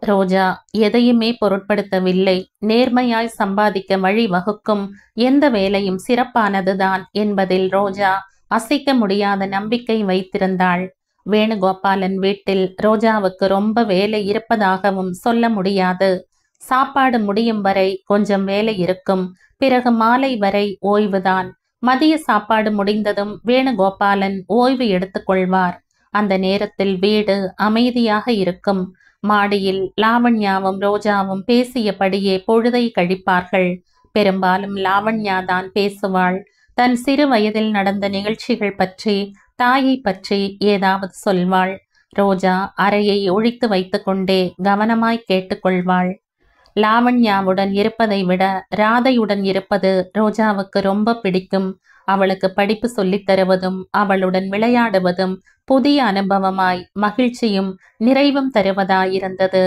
ரோஜா எதையுமே பொருட்படுத்தவில்லை. நேர்மையாய் சம்பாதிக்க வழி வகுக்கும் எந்த வேலையும் சிறப்பானதுதான் என்பதில் ரோஜா அசைக்க முடியாத நம்பிக்கை வைத்திருந்தாள். வேணுகோபாலன் வீட்டில் ரோஜாவுக்கு ரொம்ப வேலை இருப்பதாகவும் சொல்ல முடியாது. சாப்பாடு முடியும் வரை கொஞ்சம் வேலை இருக்கும். பிறகு மாலை வரை ஓய்வுதான். மதிய சாப்பாடு முடிந்ததும் வேணுகோபாலன் ஓய்வு எடுத்துக்கொள்வார். அந்த நேரத்தில் வீடு அமைதியாக இருக்கும். மாடியில் லாவண்யாவும் ரோஜாவும் பேசியபடியே பொழுதை கழிப்பார்கள். பெரும்பாலும் லாவண்யாதான் பேசுவாள். தன் சிறு வயதில் நடந்த நிகழ்ச்சிகள் பற்றி, தாயை பற்றி ஏதாவது சொல்வாள். ரோஜா அறையை ஒழித்து வைத்து கொண்டே கவனமாய் கேட்டுக்கொள்வாள். லாவண்யாவுடன் இருப்பதை விட ராதையுடன் இருப்பது ரோஜாவுக்கு ரொம்ப பிடிக்கும். அவளுக்கு படிப்பு சொல்லித் தருவதும் அவளுடன் விளையாடுவதும் புதிய அனுபவமாய் மகிழ்ச்சியும் நிறைவும் தருவதாயிருந்தது.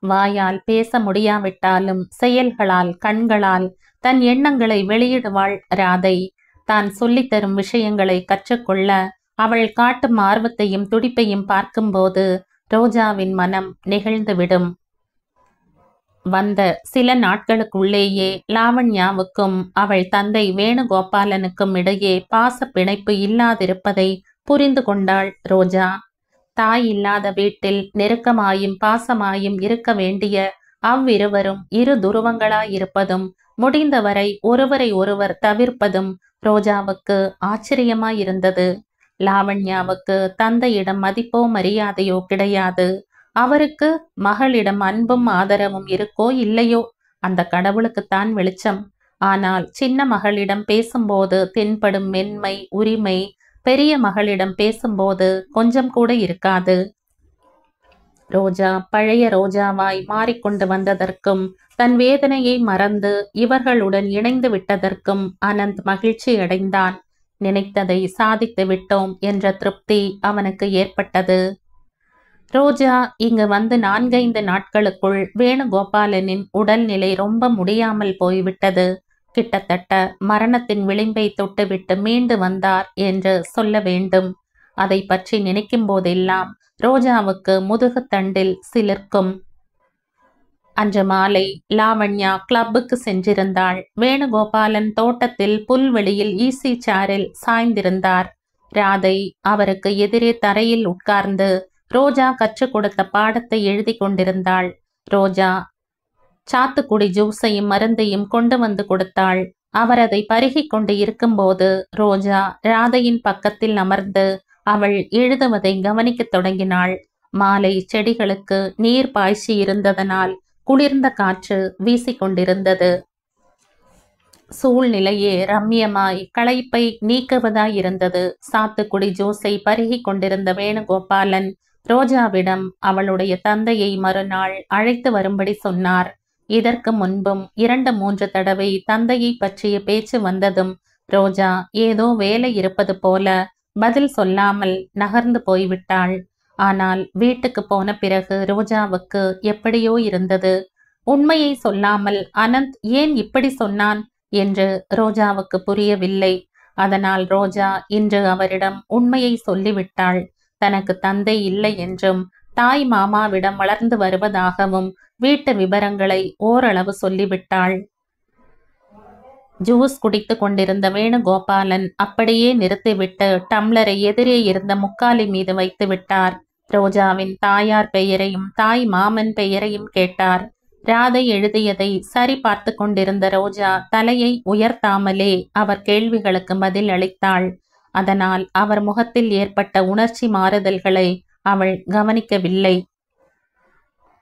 வாயால் பேச முடியாவிட்டாலும் செயல்களால் கண்களால் தன் எண்ணங்களை வெளியிடுவாள் ராதை. தான் சொல்லித்தரும் விஷயங்களை கற்றுக்கொள்ள அவள் காட்டும் ஆர்வத்தையும் துடிப்பையும் பார்க்கும்போது ரோஜாவின் மனம் நெகிழ்ந்துவிடும். வந்த சில நாட்களுக்குள்ளேயே லாவண்யாவுக்கும் அவள் தந்தை வேணுகோபாலனுக்கும் இடையே பாச பிணைப்பு இல்லாதிருப்பதை புரிந்து கொண்டாள் ரோஜா. தாய் இல்லாத வீட்டில் நெருக்கமாயும் பாசமாயும் இருக்க வேண்டிய அவ்விருவரும் இரு துருவங்களாயிருப்பதும் முடிந்தவரை ஒருவரை ஒருவர் தவிர்ப்பதும் ரோஜாவுக்கு ஆச்சரியமாயிருந்தது. லாவண்யாவுக்கு தந்தையிடம் மதிப்போ மரியாதையோ கிடையாது. அவருக்கு மகளிடம் அன்பும் ஆதரவும் இருக்கோ இல்லையோ, அந்த கடவுளுக்குத்தான் வெளிச்சம். ஆனால் சின்ன மகளிடம் பேசும்போது தென்படும் மென்மை உரிமை பெரிய மகளிடம் பேசும்போது கொஞ்சம் கூட இருக்காது. ரோஜா பழைய ரோஜாவாய் மாறிக்கொண்டு வந்ததற்கும் தன் வேதனையை மறந்து இவர்களுடன் இணைந்து விட்டதற்கும் அனந்த் மகிழ்ச்சி அடைந்தான். நினைத்ததை சாதித்து விட்டோம் என்ற திருப்தி அவனுக்கு ஏற்பட்டது. ரோஜா இங்கு வந்து 4-5 நாட்களுக்குள் வேணுகோபாலனின் உடல்நிலை ரொம்ப முடியாமல் போய்விட்டது. கிட்டத்தட்ட மரணத்தின் விளிம்பை தொட்டுவிட்டு மீண்டு வந்தார் என்று சொல்ல வேண்டும். அதை பற்றி நினைக்கும் போதெல்லாம் ரோஜாவுக்கு முதுகுத்தண்டில் சிலிர்க்கும். அன்று மாலை லாவண்யா கிளப்புக்கு சென்றிருந்தாள். வேணுகோபாலன் தோட்டத்தில் புல்வெளியில் ஈசி சேரில் சாய்ந்திருந்தார். ராதை அவருக்கு எதிரே தரையில் உட்கார்ந்து ரோஜா கற்றுக் கொடுத்த பாடத்தை எழுதி கொண்டிருந்தாள். ரோஜா சாத்துக்குடி ஜூஸையும் மருந்தையும் கொண்டு வந்து கொடுத்தாள். அவர் அதை பருகிக் கொண்டு இருக்கும்போது ரோஜா ராதையின் பக்கத்தில் அமர்ந்து அவள் எழுதுவதை கவனிக்கத் தொடங்கினாள். மாலை செடிகளுக்கு நீர் பாய்ச்சி இருந்ததனால் குளிர்ந்த காற்று வீசிக்கொண்டிருந்தது. சூழ்நிலையே ரம்யமாய் களைப்பை நீக்குவதாயிருந்தது. சாத்துக்குடி ஜூஸை பருகி கொண்டிருந்த வேணுகோபாலன் ரோஜாவிடம் அவளுடைய தந்தையை மறுநாள் அழைத்து வரும்படி சொன்னார். இதற்கு முன்பும் 2-3 தடவை தந்தையை பற்றிய பேச்சு வந்ததும் ரோஜா ஏதோ வேலை இருப்பது போல பதில் சொல்லாமல் நகர்ந்து போய்விட்டாள். ஆனால் வீட்டுக்கு போன பிறகு ரோஜாவுக்கு எப்படியோ இருந்தது. உண்மையை சொல்லாமல் அனந்த் ஏன் இப்படி சொன்னான் என்று ரோஜாவுக்கு புரியவில்லை. அதனால் ரோஜா இன்று அவரிடம் உண்மையை சொல்லிவிட்டாள். தனக்கு தந்தை இல்லை என்றும் தாய் மாமாவிடம் வளர்ந்து வருவதாகவும் வீட்டு விவரங்களை ஓரளவு சொல்லிவிட்டாள். ஜூஸ் குடித்து கொண்டிருந்த வேணுகோபாலன் அப்படியே நிறுத்திவிட்டு டம்ளரை எதிரே இருந்த முக்காலி மீது வைத்து விட்டார். ரோஜாவின் தாயார் பெயரையும் தாய் மாமன் பெயரையும் கேட்டார். ராதை எழுதியதை சரி பார்த்து கொண்டிருந்த ரோஜா தலையை உயர்த்தாமலே அவர் கேள்விகளுக்கு பதில் அளித்தாள். அதனால் அவர் முகத்தில் ஏற்பட்ட உணர்ச்சி மாறுதல்களை அவள் கவனிக்கவில்லை.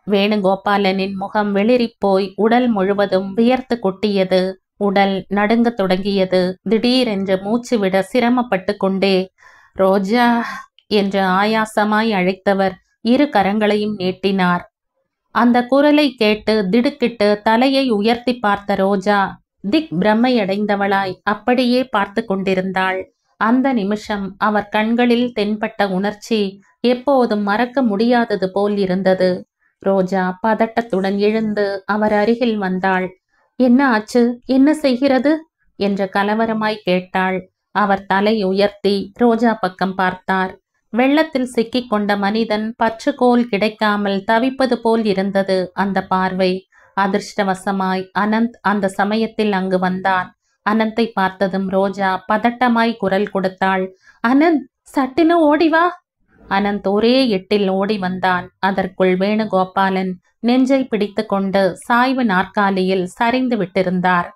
வேணுகோபாலனின் முகம் வெளிரிப்போய் உடல் முழுவதும் வியர்த்து கொட்டியது. உடல் நடுங்க தொடங்கியது. திடீரென்று மூச்சு விட சிரமப்பட்டு கொண்டே ரோஜா என்று ஆயாசமாய் அழைத்தவர் 2 கரங்களையும் நீட்டினார். அந்த குரலை கேட்டு திடுக்கிட்டு தலையை உயர்த்தி பார்த்த ரோஜா திக் பிரமையடைந்தவளாய் அப்படியே பார்த்து கொண்டிருந்தாள். அந்த நிமிஷம் அவர் கண்களில் தென்பட்ட உணர்ச்சி எப்போதும் மறக்க முடியாதது போல் இருந்தது. ரோஜா பதட்டத்துடன் எழுந்து அவர் அருகில் வந்தாள். என்ன ஆச்சு, என்ன செய்கிறது என்று கலவரமாய் கேட்டாள். அவர் தலை உயர்த்தி ரோஜா பக்கம் பார்த்தார். வெள்ளத்தில் சிக்கிக் கொண்ட மனிதன் பற்றுக்கோல் கிடைக்காமல் தவிப்பது போல் இருந்தது அந்த பார்வை. அதிர்ஷ்டவசமாய் அனந்த் அந்த சமயத்தில் அங்கு வந்தான். அனந்தை பார்த்ததும் ரோஜா பதட்டமாய் குரல் கொடுத்தாள். அனந்த், சட்டுன்னு ஓடிவா. அனந்த் ஒரே எட்டில் ஓடி வந்தான். அதற்குள் வேணுகோபாலன் நெஞ்சை பிடித்து கொண்டு சாய்வு நாற்காலியில் சரிந்து விட்டிருந்தார்.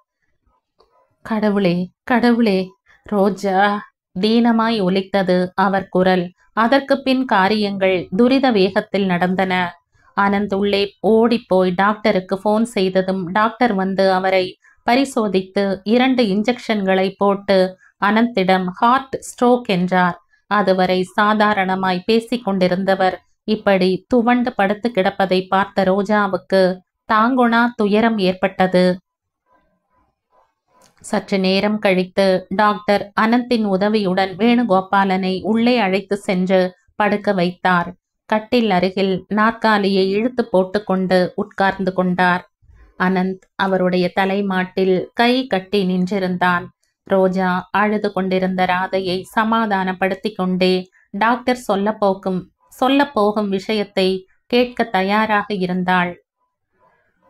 கடவுளே, கடவுளே! ரோஜா! தீனமாய் ஒலித்தது அவர் குரல். அதற்கு பின் காரியங்கள் துரித வேகத்தில் நடந்தன. அனந்த் உள்ளே ஓடிப்போய் டாக்டருக்கு போன் செய்ததும் டாக்டர் வந்து அவரை பரிசோதித்து 2 இன்ஜெக்ஷன்களை போட்டு அனந்திடம் ஹார்ட் ஸ்ட்ரோக் என்றார். அதுவரை சாதாரணமாய் பேசிக் கொண்டிருந்தவர் இப்படி துவண்டு படுத்து கிடப்பதை பார்த்த ரோஜாவுக்கு தாங்கொணா துயரம் ஏற்பட்டது. சற்று நேரம் கழித்து டாக்டர் அனந்தின் உதவியுடன் வேணுகோபாலனை உள்ளே அழைத்து சென்று படுக்க வைத்தார். கட்டில் அருகில் நாற்காலியை இழுத்து போட்டுக்கொண்டு உட்கார்ந்து கொண்டார். அனந்த் அவருடைய தலைமாட்டில் கை கட்டி நின்றிருந்தான். ரோஜா அழுது கொண்டிருந்த ராதையை சமாதானப்படுத்தி கொண்டே டாக்டர் சொல்ல போகும் விஷயத்தை கேட்க தயாராக இருந்தாள்.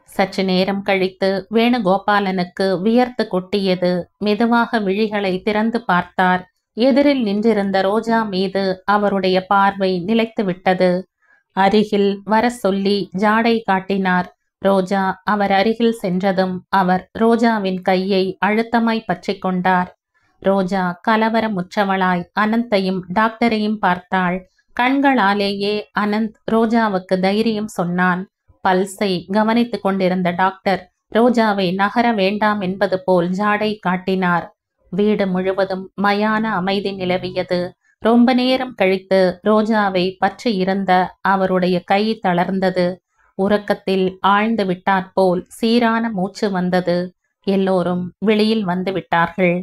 சற்று நேரம் கழித்து வேணுகோபாலனுக்கு வியர்த்து கொட்டியது. மெதுவாக விழிகளை திறந்து பார்த்தார். எதிரில் நின்றிருந்த ரோஜா மீது அவருடைய பார்வை நிலைத்து விட்டது. அருகில் வர சொல்லி ஜாடை காட்டினார். ரோஜா அவர் அருகில் சென்றதும் அவர் ரோஜாவின் கையை அழுத்தமாய் பற்றி கொண்டார். ரோஜா கலவரமுற்றவளாய் அனந்தையும் டாக்டரையும் பார்த்தாள். கண்களாலேயே அனந்த் ரோஜாவுக்கு தைரியம் சொன்னான். பல்ஸை கவனித்துக் கொண்டிருந்த டாக்டர் ரோஜாவை நகர வேண்டாம் என்பது போல் ஜாடை காட்டினார். வீடு முழுவதும் மயான அமைதி நிலவியது. ரொம்ப நேரம் கழித்து ரோஜாவை பற்றி இருந்த அவருடைய கை தளர்ந்தது. உறக்கத்தில் ஆழ்ந்து விட்டாற்போல் சீரான மூச்சு வந்தது. எல்லோரும் வெளியில் வந்து விட்டார்கள்.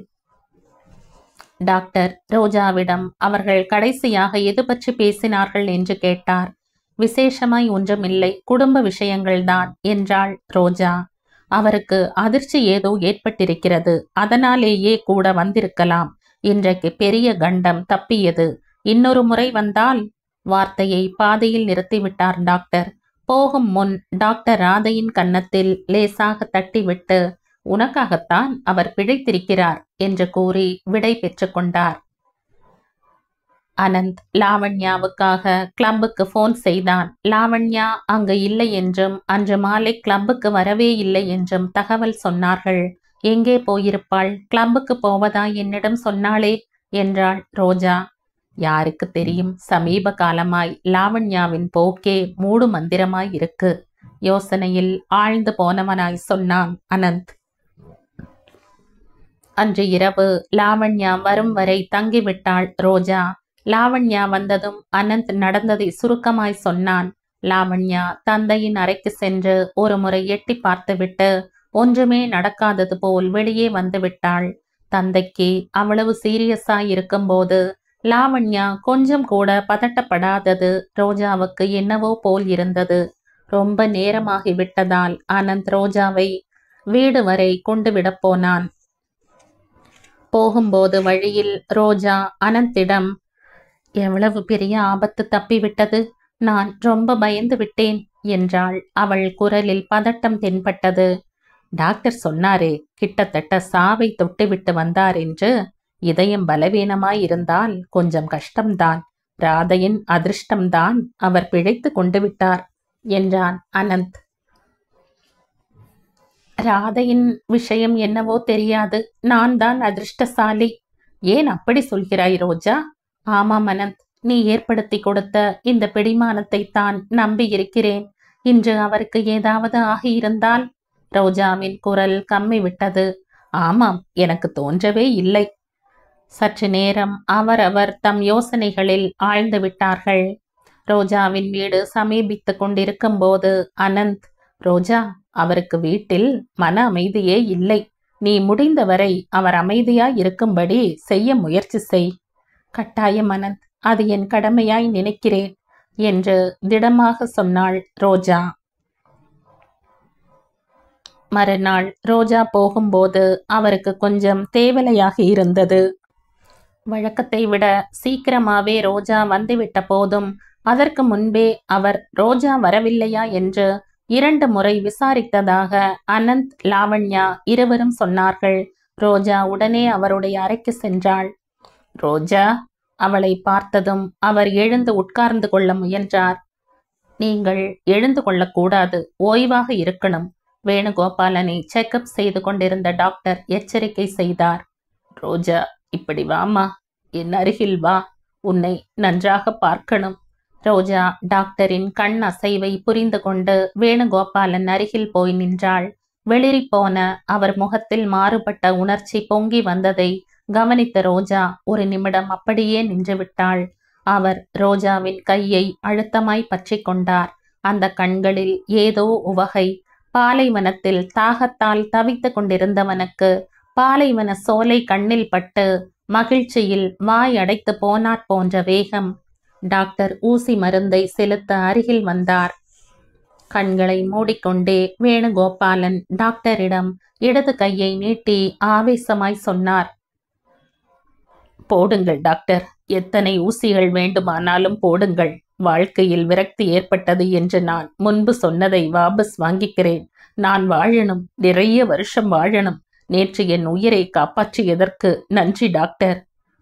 டாக்டர் ரோஜாவிடம் அவர்கள் கடைசியாக எது பற்றி பேசினார்கள் என்று கேட்டார். விசேஷமாய் ஒன்றுமில்லை, குடும்ப விஷயங்கள்தான் என்றாள் ரோஜா. அவருக்கு அதிர்ச்சி ஏதோ ஏற்பட்டிருக்கிறது, அதனாலேயே கூட வந்திருக்கலாம். இன்றைக்கு பெரிய கண்டம் தப்பியது. இன்னொரு முறை வந்தால் வார்த்தையை பாதியில் நிறுத்திவிட்டார் டாக்டர். போகும் முன் டாக்டர் ராதையின் கன்னத்தில் லேசாக தட்டிவிட்டு, உனக்காகத்தான் அவர் பிழைத்திருக்கிறார் என்று கூறி விடை பெற்று கொண்டார். அனந்த் லாவண்யாவுக்காக கிளப்புக்கு போன் செய்தான். லாவண்யா அங்கு இல்லை என்றும் அன்று மாலை கிளப்புக்கு வரவே இல்லை என்றும் தகவல் சொன்னார்கள். எங்கே போயிருப்பாள்? கிளப்புக்கு போவதா என்னிடம் சொன்னாளே என்றாள் ரோஜா. யாருக்கு தெரியும், சமீப காலமாய் லாவண்யாவின் போக்கே மூடு மந்திரமாய் இருக்கு. யோசனையில் ஆழ்ந்து போனவனாய் சொன்னான் அனந்த். அன்று இரவு லாவண்யா வரும் வரை தங்கிவிட்டாள் ரோஜா. லாவண்யா வந்ததும் அனந்த் நடந்ததை சுருக்கமாய் சொன்னான். லாவண்யா தந்தையின் அறைக்கு சென்று ஒரு முறை எட்டி பார்த்துவிட்டு ஒன்றுமே நடக்காதது போல் வெளியே வந்து விட்டாள். தந்தைக்கு அவ்வளவு சீரியஸாய் இருக்கும்போது லாவண்யா கொஞ்சம் கூட பதட்டப்படாதது ரோஜாவுக்கு என்னவோ போல் இருந்தது. ரொம்ப நேரமாகிவிட்டதால் அனந்த் ரோஜாவை வீடு வரை கொண்டு விடப் போனான். போகும்போது வழியில் ரோஜா அனந்திடம், எவ்வளவு பெரிய ஆபத்து தப்பிவிட்டது, நான் ரொம்ப பயந்து விட்டேன் என்றாள். அவள் குரலில் பதட்டம் தென்பட்டது. டாக்டர் சொன்னாரே, கிட்டத்தட்ட சாவை தொட்டுவிட்டு வந்தார் என்று. இதயம் பலவீனமாயிருந்தால் கொஞ்சம் கஷ்டம்தான். ராதையின் அதிர்ஷ்டம்தான் அவர் பிழைத்து கொண்டு விட்டார் என்றான் அனந்த். ராதையின் விஷயம் என்னவோ தெரியாது, நான் தான் அதிர்ஷ்டசாலி. ஏன் அப்படி சொல்கிறாய் ரோஜா? ஆமாம் அனந்த், நீ ஏற்படுத்தி கொடுத்த இந்த பிடிமானத்தை தான் நம்பி இருக்கிறேன். இன்று அவருக்கு ஏதாவது ஆகியிருந்தால்? ரோஜாவின் குரல் கம்மி விட்டது. ஆமாம், எனக்கு தோன்றவே இல்லை. சற்று நேரம் அவரவர் தம் யோசனைகளில் ஆழ்ந்து விட்டார்கள். ரோஜாவின் வீடு சமீபித்து கொண்டிருக்கும் போது அனந்த், ரோஜா, அவருக்கு வீட்டில் மன அமைதியே இல்லை. நீ முடிந்தவரை அவர் அமைதியாய் இருக்கும்படி செய்ய முயற்சி செய். கட்டாயம் அனந்த், அது என் கடமையாய் நினைக்கிறேன் என்று திடமாக சொன்னாள் ரோஜா. மறுநாள் ரோஜா போகும்போது அவருக்கு கொஞ்சம் தேவலையாக இருந்தது. வழக்கத்தை விட சீக்கிரமாவே ரோஜா வந்துவிட்ட போதும் அதற்கு முன்பே அவர் ரோஜா வரவில்லையா என்று 2 முறை விசாரித்ததாக அனந்த், லாவண்யா இருவரும் சொன்னார்கள். ரோஜா உடனே அவருடைய அறைக்கு சென்றாள். ரோஜா, அவளை பார்த்ததும் அவர் எழுந்து உட்கார்ந்து கொள்ள முயன்றார். நீங்கள் எழுந்து கொள்ளக்கூடாது, ஓய்வாக இருக்கணும். வேணுகோபாலனை செக்அப் செய்து கொண்டிருந்த டாக்டர் எச்சரிக்கை செய்தார். ரோஜா, இப்படி வாமா, என் அருகில் வா, உன்னை நன்றாக பார்க்கணும். ரோஜா டாக்டரின் கண் அசைவை புரிந்து கொண்டு வேணுகோபாலன் அருகில் போய் நின்றாள். வெளிரிப்போன அவர் முகத்தில் மாறுபட்ட உணர்ச்சி பொங்கி வந்ததை கவனித்த ரோஜா ஒரு நிமிடம் அப்படியே நின்றுவிட்டாள். அவர் ரோஜாவின் கையை அழுத்தமாய் பற்றி கொண்டார். அந்த கண்களில் ஏதோ உவகை. பாலைவனத்தில் தாகத்தால் தவித்து கொண்டிருந்தவனுக்கு பாலைவன சோலை கண்ணில் பட்டு மகிழ்ச்சியில் வாய் அடைத்து போனாற் போன்ற வேகம். டாக்டர் ஊசி மருந்தை செலுத்த அருகில் வந்தார். கண்களை மூடிக்கொண்டே வேணுகோபாலன் டாக்டரிடம் இடது கையை நீட்டி ஆவேசமாய் சொன்னார். போடுங்கள் டாக்டர், எத்தனை ஊசிகள் வேண்டுமானாலும் போடுங்கள். வாழ்க்கையில் விரக்தி ஏற்பட்டது என்று நான் முன்பு சொன்னதை வாபஸ் வாங்கிக்கிறேன். நான் வாழணும், நிறைய வருஷம் வாழணும். நேற்று என் உயிரை காப்பாற்றியதற்கு நன்றி டாக்டர்.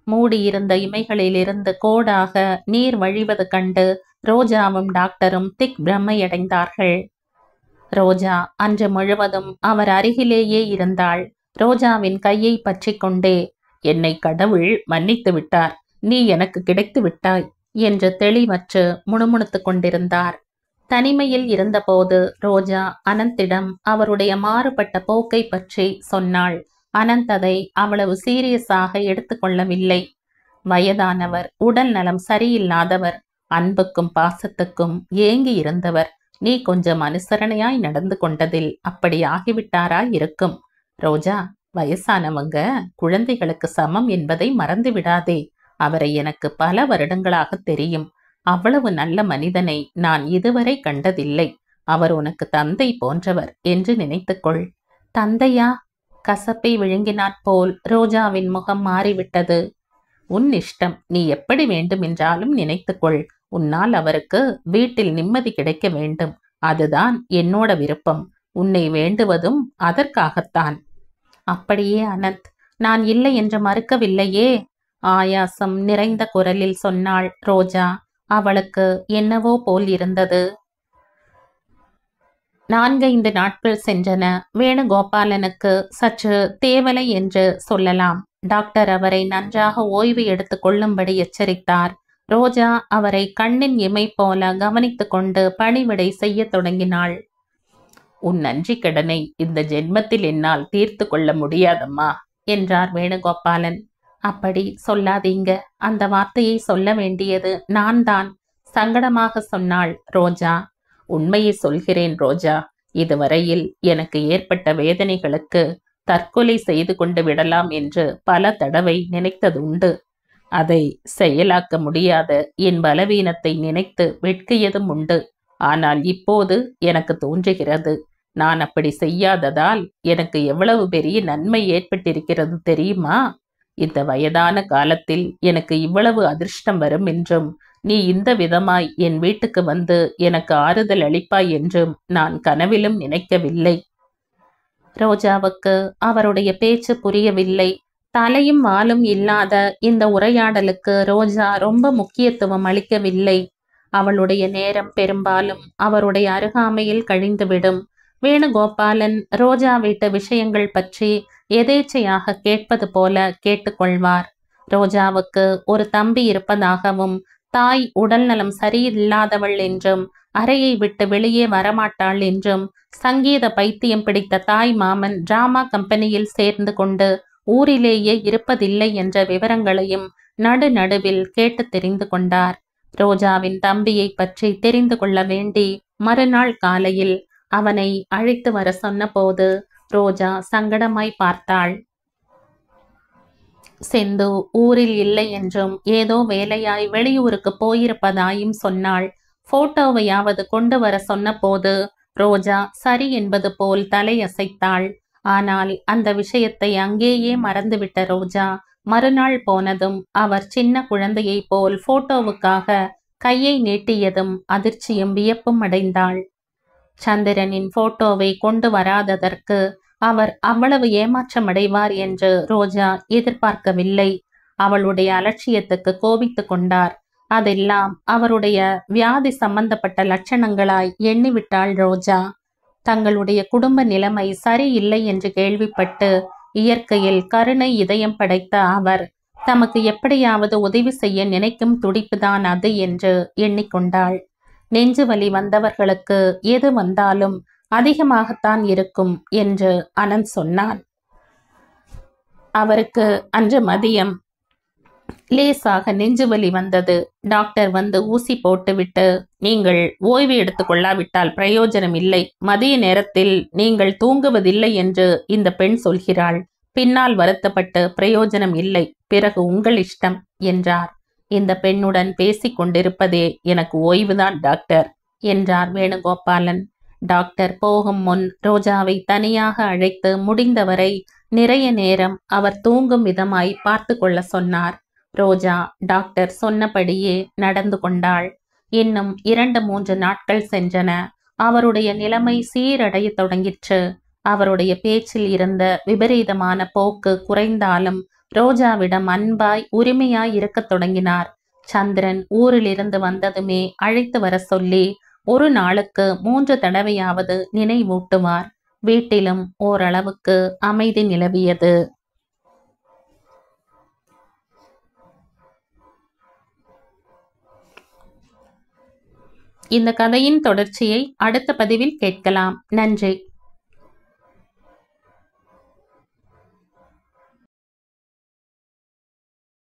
மூடியிருந்த இமைகளிலிருந்து கோடாக நீர் வழிவது கண்டு ரோஜாவும் டாக்டரும் திக் பிரமையடைந்தார்கள். ரோஜா அன்று முழுவதும் அவர் அருகிலேயே இருந்தாள். ரோஜாவின் கையை பற்றி கொண்டே, என்னை கடவுள் மன்னித்து விட்டார், நீ எனக்கு கிடைத்து விட்டாய் என்று தெளிவற்று முணுமுணுத்து கொண்டிருந்தார். தனிமையில் இருந்தபோது ரோஜா அனந்திடம் அவருடைய மாறுபட்ட போக்கை பற்றி சொன்னாள். அனந்த் அதை அவ்வளவு சீரியஸாக எடுத்துக்கொள்ளவில்லை. வயதானவர், உடல் நலம் சரியில்லாதவர், அன்புக்கும் பாசத்துக்கும் ஏங்கி இருந்தவர். நீ கொஞ்சம் அனுசரணையாய் நடந்து கொண்டதில் அப்படி ஆகிவிட்டாராய் இருக்கும். ரோஜா, வயசானவங்க குழந்தைகளுக்கு சமம் என்பதை மறந்து விடாதே. அவரை எனக்கு பல வருடங்களாக தெரியும். அவ்வளவு நல்ல மனிதனை நான் இதுவரை கண்டதில்லை. அவர் உனக்கு தந்தை போன்றவர் என்று நினைத்துக்கொள். தந்தையா? கசப்பை விழுங்கினாற்போல் ரோஜாவின் முகம் மாறிவிட்டது. உன் இஷ்டம், நீ எப்படி வேண்டுமென்றாலும் நினைத்துக்கொள். உன்னால் அவருக்கு வீட்டில் நிம்மதி கிடைக்க வேண்டும். அதுதான் என்னோட விருப்பம். உன்னை வேண்டுவதும் அதற்காகத்தான். அப்படியே அனந்த், நான் இல்லை என்று மறுக்கவில்லையே. ஆயாசம் நிறைந்த குரலில் சொன்னாள் ரோஜா. அவளுக்கு என்னவோ போல் இருந்தது. 4-5 நாட்கள் சென்றன. வேணுகோபாலனுக்கு சற்று தேவலை என்று சொல்லலாம். டாக்டர் அவரை நன்றாக ஓய்வு எடுத்துக் கொள்ளும்படி எச்சரித்தார். ரோஜா அவரை கண்ணின் இமை போல கவனித்துக் கொண்டு பணிவிடை செய்யத் தொடங்கினாள். உன் நன்றி கடனை இந்த ஜென்மத்தில் என்னால் தீர்த்து கொள்ள முடியாதம்மா என்றார் வேணுகோபாலன். அப்படி சொல்லாதீங்க. அந்த வார்த்தையை சொல்ல வேண்டியது நான் தான், சங்கடமாக சொன்னாள் ரோஜா. உண்மையை சொல்கிறேன் ரோஜா. இதுவரையில் எனக்கு ஏற்பட்ட வேதனைகளுக்கு தற்கொலை செய்து கொண்டு விடலாம் என்று பல தடவை நினைத்ததுண்டு. அதை செயலாக்க முடியாத என் பலவீனத்தை நினைத்து வெட்கியதும் உண்டு. ஆனால் இப்போது எனக்கு தோன்றுகிறது, நான் அப்படி செய்யாததால் எனக்கு எவ்வளவு பெரிய நன்மை ஏற்பட்டிருக்கிறது தெரியுமா? இந்த வயதான காலத்தில் எனக்கு இவ்வளவு அதிர்ஷ்டம் வரும் என்றும், நீ இந்த விதமாய் என் வீட்டுக்கு வந்து எனக்கு ஆறுதல் அளிப்பாய் என்றும் நான் கனவிலும் நினைக்கவில்லை. ரோஜாவுக்கு அவருடைய பேச்சு புரியவில்லை. தலையும் வாலும் இல்லாத இந்த உரையாடலுக்கு ரோஜா ரொம்ப முக்கியத்துவம் அளிக்கவில்லை. அவளுடைய நேரம் பெரும்பாலும் அவருடைய அருகாமையில் கழிந்துவிடும். வேணுகோபாலன் ரோஜா வீட்டு விஷயங்கள் பற்றி எதேச்சையாக கேட்பது போல கேட்டுக்கொள்வார். ரோஜாவுக்கு ஒரு தம்பி இருப்பதாகவும், தாய் உடல்நலம் சரியில்லாதவள் என்றும், அறையை விட்டு வெளியே வரமாட்டாள் என்றும், சங்கீத பைத்தியம் பிடித்த தாய் மாமன் டிராமா கம்பெனியில் சேர்ந்து கொண்டு ஊரிலேயே இருப்பதில்லை என்ற விவரங்களையும் நடுநடுவில் கேட்டு தெரிந்து கொண்டார். ரோஜாவின் தம்பியை பற்றி தெரிந்து கொள்ள வேண்டி மறுநாள் காலையில் அவனை அழைத்து வர சொன்னபோது ரோஜா சங்கடமாய் பார்த்தாள். செந்து ஊரில் இல்லை என்றும், ஏதோ வேலையாய் வெளியூருக்கு போயிருப்பதாயும் சொன்னாள். போட்டோவையாவது கொண்டு வர சொன்னபோது ரோஜா சரி என்பது போல் தலையசைத்தாள். ஆனால் அந்த விஷயத்தை அங்கேயே மறந்துவிட்ட ரோஜா மறுநாள் போனதும் அவர் சின்ன குழந்தையை போல் போட்டோவுக்காக கையை நீட்டியதும் அதிர்ச்சியும் வியப்பும் அடைந்தாள். சந்திரனின் போட்டோவை கொண்டு வராததற்கு அவர் அவ்வளவு ஏமாற்றமடைவார் என்று ரோஜா எதிர்பார்க்கவில்லை. அவளுடைய அலட்சியத்துக்கு கோபித்து கொண்டார். அதெல்லாம் அவருடைய வியாதி சம்பந்தப்பட்ட லட்சணங்களாய் எண்ணிவிட்டாள் ரோஜா. தங்களுடைய குடும்ப நிலைமை சரியில்லை என்று கேள்விப்பட்டு இயற்கையில் கருணை இதயம் படைத்த அவர் தமக்கு எப்படியாவது உதவி செய்ய நினைக்கும் துடிப்புதான் அது என்று எண்ணிக்கொண்டாள். நெஞ்சு வலி வந்தவர்களுக்கு எது வந்தாலும் அதிகமாகத்தான் இருக்கும் என்று அனந்த் சொன்னான். அவருக்கு அன்று மதியம் லேசாக நெஞ்சுவலி வந்தது. டாக்டர் வந்து ஊசி போட்டுவிட்டு, நீங்கள் ஓய்வு எடுத்துக் கொள்ளாவிட்டால் பிரயோஜனம் இல்லை, மதிய நேரத்தில் நீங்கள் தூங்குவதில்லை என்று இந்த பெண் சொல்கிறாள். பின்னால் வருத்தப்பட்டு பிரயோஜனம் இல்லை, பிறகு உங்கள் இஷ்டம் என்றார். இந்த பெண்ணுடன் பேசிக் கொண்டிருப்பதே எனக்கு ஓய்வுதான் டாக்டர் என்றார் வேணுகோபாலன். டாக்டர் போகும் முன் ரோஜாவை தனியாக அழைத்து முடிந்தவரை நிறைய நேரம் அவர் தூங்கும் விதமாய் பார்த்து கொள்ள சொன்னார். ரோஜா டாக்டர் சொன்னபடியே நடந்து கொண்டாள். இன்னும் 2-3 நாட்கள் சென்றன. அவருடைய நிலைமை சீரடைய தொடங்கிற்று. அவருடைய பேச்சில் இருந்த விபரீதமான போக்கு குறைந்தாலும் ரோஜாவிடம் அன்பாய் உரிமையாய் இருக்கத் தொடங்கினார். சந்திரன் ஊரிலிருந்து வந்ததுமே அழைத்து வர சொல்லி ஒரு நாளுக்கு 3 தடவையாவது நினைவூட்டுவார். வீட்டிலும் ஓரளவுக்கு அமைதி நிலவியது. இந்த கதையின் தொடர்ச்சியை அடுத்த பதிவில் கேட்கலாம். நன்றி.